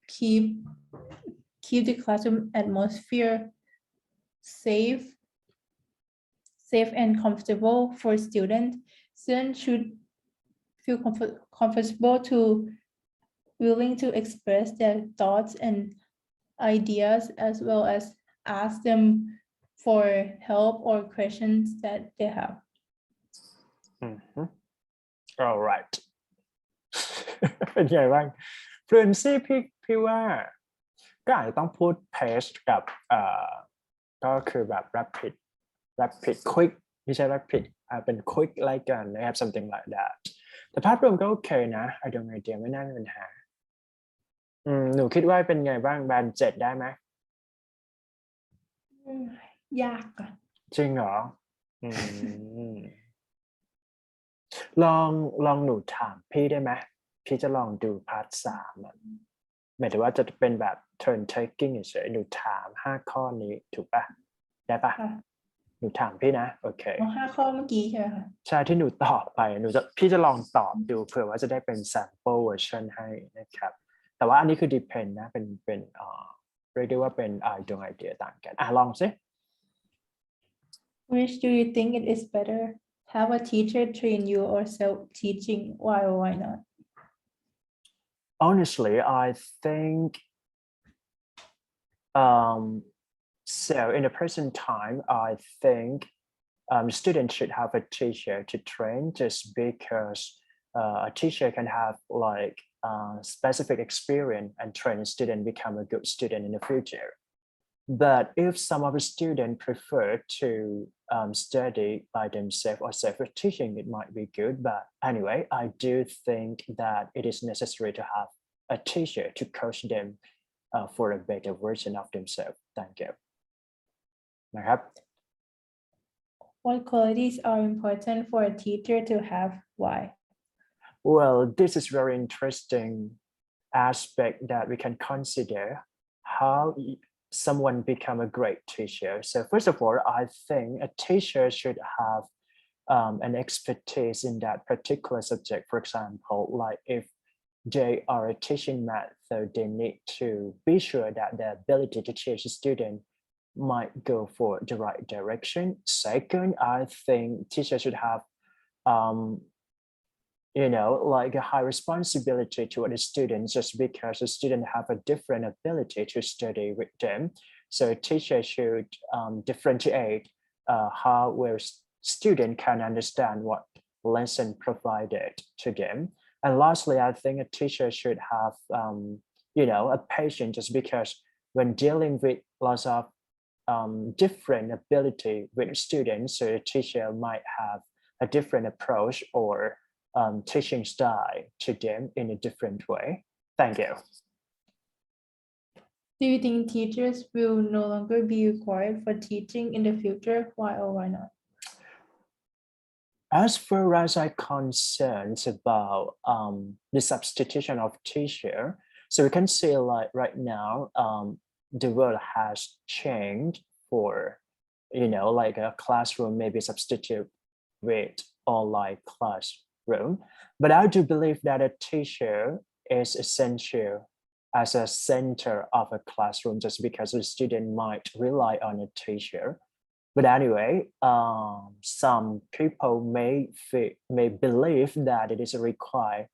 keep the classroom atmosphere safe and comfortable for students. Students should feel comfortable to willing to express their thoughts and ideas, as well as ask them for help or questions that they have. alright เป็นไงบ้าง fluency พี่ว่าก็อาจจะต้องพูด pace กับก็คือแบบ rapid quick ไม่ใช่ rapid เป็น quick ไล่กันนะครับ something like that แต่ภาพรวมก็โอเคนะ I don't idea ไม่น่ามีปัญหาหนูคิดว่าเป็นไงบ้างแบน7ได้ไหม ยากอ่ะ จริงเหรอลองหนูถามพี่ได้ไหมพี่จะลองดูพาร์ท3หมายถึงว่าจะเป็นแบบ turn taking เฉยๆหนูถาม5ข้อนี้ถูกปะได้ปะ ค่ะ หนูถามพี่นะโอเค 5 ข้อเมื่อกี้ใช่ไหมคะ ใช่ที่หนูตอบไปพี่จะลองตอบดูเผื่อว่าจะได้เป็น sample version ให้นะครับแต่ว่าอันนี้คือ depend นะเป็นเรียกได้ว่าเป็นดวงไอเดียต่างกันลองสิ Which do you think it is better? Have a teacher train you or self-teaching? Why or why not? Honestly, I think so in the present time, I think students should have a teacher to train just because a teacher can have like specific experience and train a student become a good student in the future. But if some of the students prefer to study by themselves or self-teaching, it might be good. But anyway, I do think that it is necessary to have a teacher to coach them for a better version of themselves. Thank you. นะครับ What qualities are important for a teacher to have? Why? Well, this is very interesting aspect that we can consider how someone become a great teacher. So first of all, I think a teacher should have an expertise in that particular subject. For example, like if they are teaching math, so they need to be sure that their ability to teach a student might go for the right direction. Second, I think teachers should have like a high responsibility toward the students just because the student have a different ability to study with them. So a teacher should differentiate how where student can understand what lesson provided to them. And lastly, I think a teacher should have a patience just because when dealing with lots of different ability with students, so a teacher might have a different approach or teaching style to them in a different way. Thank you. Do you think teachers will no longer be required for teaching in the future? Why or why not? As far as I'm concerned about the substitution of teacher, so we can see like right now, the world has changed for, like a classroom maybe substitute with online classroom. But I do believe that a teacher is essential as a center of a classroom just because the student might rely on a teacher. But anyway, some people may believe that it is required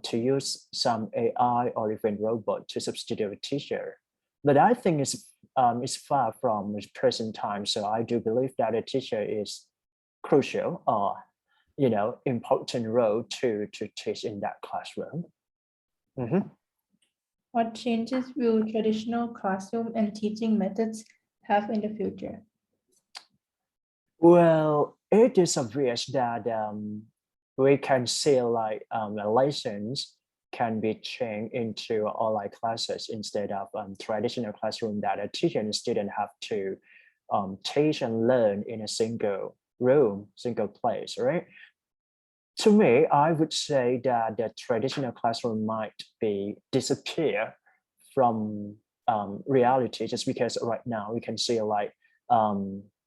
to use some AI or even robot to substitute a teacher. But I think it's far from the present time. So I do believe that a teacher is crucial or important role to teach in that classroom. What changes will traditional classroom and teaching methods have in the future? Well, it is obvious that we can see like lessons can be changed into online classes instead of traditional classroom that a teacher and student have to teach and learn in a single room, single place, right? To me, I would say that the traditional classroom might disappear from reality just because right now we can see like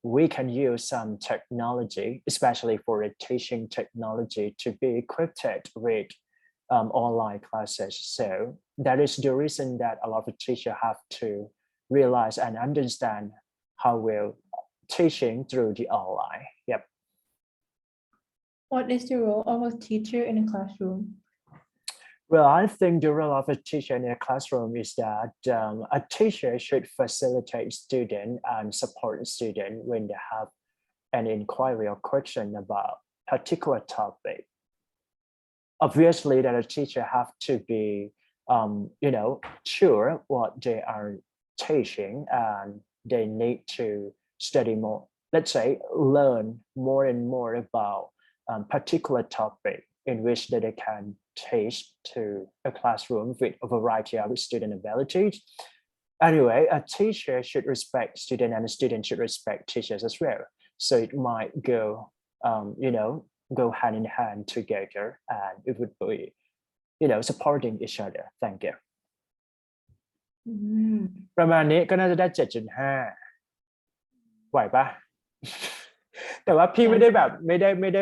we can use some technology, especially for a teaching technology, to be equipped with online classes. So that is the reason that a lot of teachers have to realize and understand how we're teaching through the online. Yep. What is the role of a teacher in a classroom? Well, I think the role of a teacher in a classroom is that a teacher should facilitate student and support student when they have an inquiry or question about particular topic. Obviously, that a teacher have to be, sure what they are teaching, and they need to study more. Let's say, learn more and more about particular topic in which that they can teach to a classroom with a variety of student abilities. Anyway, a teacher should respect student and a student should respect teachers as well. So it might go, go hand in hand together, and it would be, supporting each other. Thank you. อืม ประมาณนี้ก็น่าจะได้ 7.5 ไหวปะ แต่ว่าพี่ไม่ได้แบบไม่ได้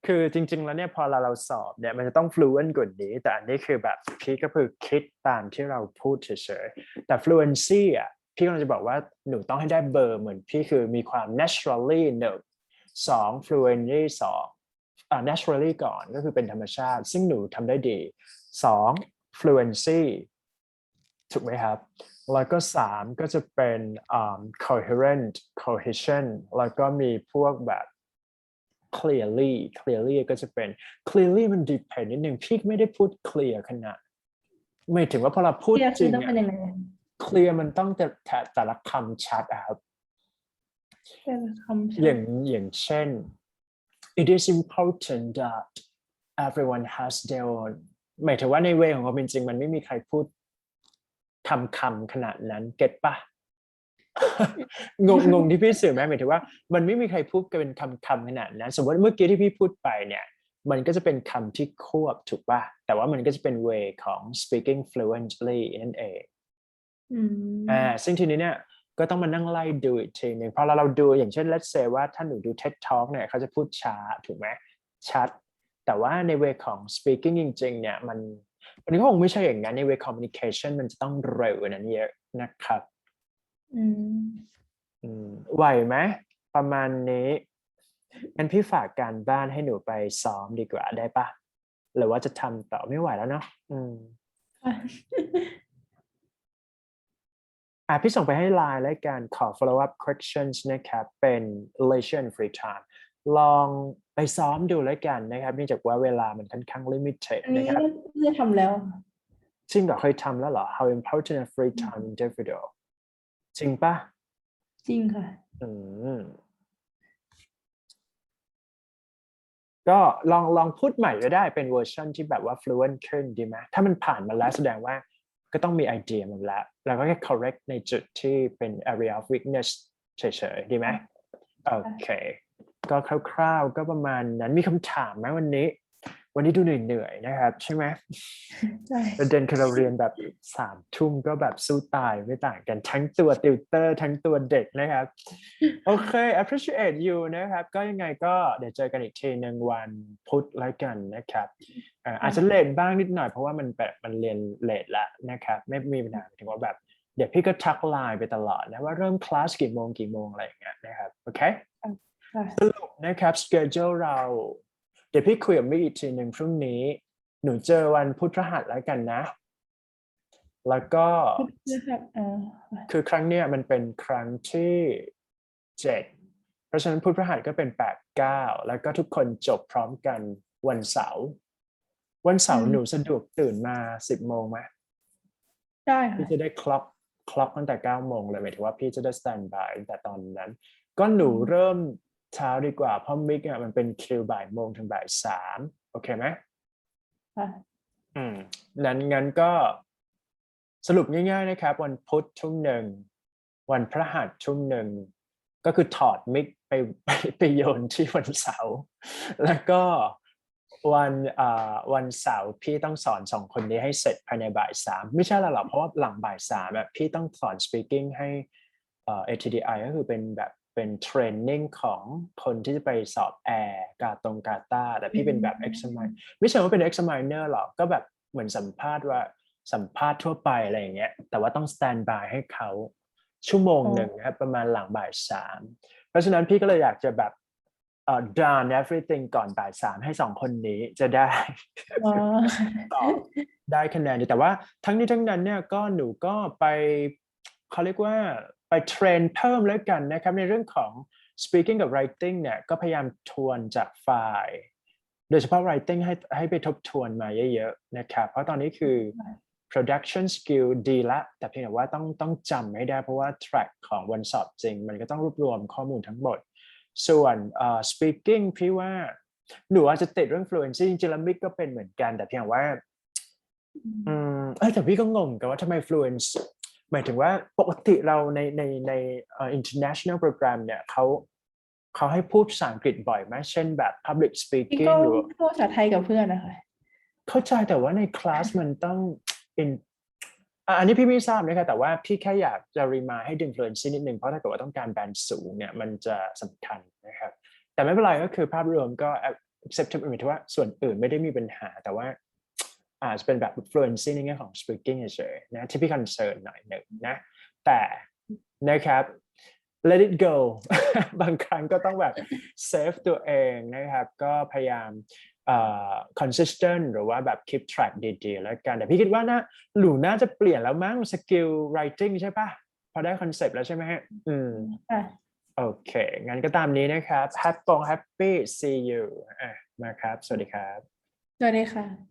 คือจริงๆแล้วเนี่ยพอเราสอบเนี่ยมันจะต้อง fluent กว่านี้แต่อันนี้คือแบบพี่ก็คือคิดตามที่เราพูดเฉยๆแต่ fluency อ่ะพี่กำลังจะบอกว่าหนูต้องให้ได้เบอร์เหมือนพี่คือมีความ naturally 1 2 fluently 2 naturally ก่อนก็คือเป็นธรรมชาติซึ่งหนูทำได้ดี2 fluency ถูกไหมครับแล้วก็3ก็จะเป็นcoherent cohesion แล้วก็มีพวกแบบ clearly ก็จะเป็น clearly มัน depend นิดนึงพี่ไม่ได้พูด clear ขนาดไม่ถึงว่าพอเราพูด เรียก จริง ต้องเป็นยังไง clear มันต้องแต่ละคำชัดครับ เป็นคำ อย่างเช่น it is important that everyone has their own หมายถึงว่าในเวของความเป็นจริงมันไม่มีใครพูดคำขนาดนั้นเก็ตปะ งงที่พี่สื่อไหมหมายถึงว่ามันไม่มีใครพูดกันเป็นคำขนาดนั้นสมมติเมื่อกี้ที่พี่พูดไปเนี่ยมันก็จะเป็นคำที่ควบถูกปะแต่ว่ามันก็จะเป็น way ของ speaking fluently นั่นเองซึ่งทีนี้เนี่ยก็ต้องมานั่งไล่ดูอีกทีนึงพอเราดูอย่างเช่น let's say ว่าถ้าหนูดู TED Talk เนี่ยเขาจะพูดช้าถูกไหมชัดแต่ว่าใน way ของ speaking จริงๆเนี่ยมันก็คงไม่ใช่อย่างนั้นใน way communication มันจะต้องเร็วกว่านั้นเยอะนะครับไหวไหมประมาณนี้งั้นพี่ฝากการบ้านให้หนูไปซ้อมดีกว่าได้ปะหรือว่าจะทำต่อไม่ไหวแล้วเนาะพี่ส่งไปให้ไลน์และการขอ follow up questions นะครับเป็น leisure and free time ลองไปซ้อมดูแล้วกันนะครับเนื่องจากว่าเวลามันค่อนข้าง limited อันนี้ นะครับ จะทำแล้ว จริงเหรอเคยทำแล้วเหรอ how important is free time individual จริงปะจริงค่ะก็ลองพูดใหม่ก็ได้เป็นเวอร์ชันที่แบบว่า fluent ขึ้นดีไหมถ้ามันผ่านมาแล้วแสดงว่าก็ต้องมีไอเดียมันแล้วเราก็แค่ correct ในจุดที่เป็น area of weakness เฉยๆดีไหมโอเคก็คร่าวๆก็ประมาณนั้นมีคำถามไหมวันนี้ดูเหนื่อยๆนะครับใช่ไหมประเด็นคือเราเรียนแบบ3 ทุ่มก็แบบสู้ตายไม่ต่างกันทั้งตัวติวเตอร์ทั้งตัวเด็กนะครับโอเค appreciate you นะครับก็ยังไงก็เดี๋ยวเจอกันอีกทีหนึ่งวันพุธแล้วกันนะครับอาจจะเลทบ้างนิดหน่อยเพราะว่ามันเรียนเลทแล้วนะครับไม่มีปัญหาถึงว่าแบบเดี๋ยวพี่ก็ทักไลน์ไปตลอดนะว่าเริ่มคลาสกี่โมงอะไรอย่างเงี้ยนะครับโอเคสรุปนะครับ schedule เราเดี๋ยวพี่คุยกับมิกอีกทีหนึ่งพรุ่งนี้หนูเจอวันพุธพฤหัสแล้วกันนะแล้วก็คือครั้งเนี้ยมันเป็นครั้งที่7เพราะฉะนั้นพุธพฤหัสก็เป็น8 9แล้วก็ทุกคนจบพร้อมกันวันเสาร์หนูสะดวกตื่นมา10 โมงไหมได้ค่ะพี่จะได้คล็อกตั้งแต่9 โมงเลยหมายถึงว่าพี่จะได้สแตนบายแต่ตอนนั้นก็หนูเริ่มเช้าดีกว่าเพราะมิกมันเป็นคิวบ่าย 1 ถึงบ่าย 3โอเคไหมงั้นก็สรุปง่ายๆนะครับวันพุธทุ่ม 1วันพฤหัสทุ่ม 1ก็คือถอดมิกไปโยนที่วันเสาร์แล้วก็วันเสาร์พี่ต้องสอน2 คนนี้ให้เสร็จภายในบ่าย 3ไม่ใช่หรอกเพราะว่าหลังบ่าย 3แบบพี่ต้องสอน speaking ให้ATDI ก็คือเป็นเทรนนิ่งของคนที่จะไปสอบแอร์กาตาแต่พี่เป็นแบบ examiner ไม่ใช่ว่าเป็น examiner หรอกก็แบบเหมือนสัมภาษณ์ทั่วไปอะไรอย่างเงี้ยแต่ว่าต้อง stand by ให้เขา1 ชั่วโมงนะครับประมาณหลังบ่าย 3เพราะฉะนั้นพี่ก็เลยอยากจะแบบ done everything ก่อนบ่ายสามให้สองคนนี้จะได้ อ๋อ ตอบได้คะแนนดีแต่ว่าทั้งนี้ทั้งนั้นเนี่ยก็หนูก็ไปเขาเรียกว่าไปเทรนเพิ่มแล้วกันนะครับในเรื่องของ speaking กับ writing เนี่ยก็พยายามทวนจากไฟล์โดยเฉพาะ writing ให้ไปทบทวนมาเยอะๆนะครับเพราะตอนนี้คือ production skill ดีละแต่เพียงแต่ว่าต้องจำให้ได้เพราะว่า track ของวันสอบจริงมันก็ต้องรวบรวมข้อมูลทั้งหมดส่วน speaking พี่ว่าหนูอาจจะติดเรื่อง fluency จริงๆแล้วมิกก็เป็นเหมือนกันแต่เพียงว่าแต่พี่ก็งงกันว่าทำไม fluence หมายถึงว่าปกติเราในinternational program เนี่ยเขาให้พูดภาษาอังกฤษบ่อยไหมเช่นแบบ public พี่ speaking ก็ หรือ พูดภาษาไทยกับเพื่อนนะคะ เข้าใจแต่ว่าในคลาสมันต้อง อันนี้พี่ไม่ทราบนะครับแต่ว่าพี่แค่อยากจะรีมายให้ดึง fluency นิดนึงเพราะถ้าเกิดว่าต้องการแบนสูงเนี่ยมันจะสำคัญนะครับแต่ไม่เป็นไรก็คือภาพรวมก็ acceptable หมายถึงว่าส่วนอื่นไม่ได้มีปัญหาแต่ว่าอาจจะเป็นแบบ fluency ในแง่ของ speaking เฉยๆนะที่พี่ concern หน่อยหนึ่งนะแต่นะครับ let it go บางครั้งก็ต้องแบบ save ตัวเองนะครับก็พยายามconsistent หรือว่าแบบ keep track ดีๆแล้วกันแต่พี่คิดว่าหนูน่าจะเปลี่ยนแล้วมั้ง skill writing ใช่ปะพอได้คอนเซปต์แล้วใช่ไหมฮะค่ะ โอเคงั้นก็ตามนี้นะครับ happy see you มาครับสวัสดีครับ สวัสดีค่ะ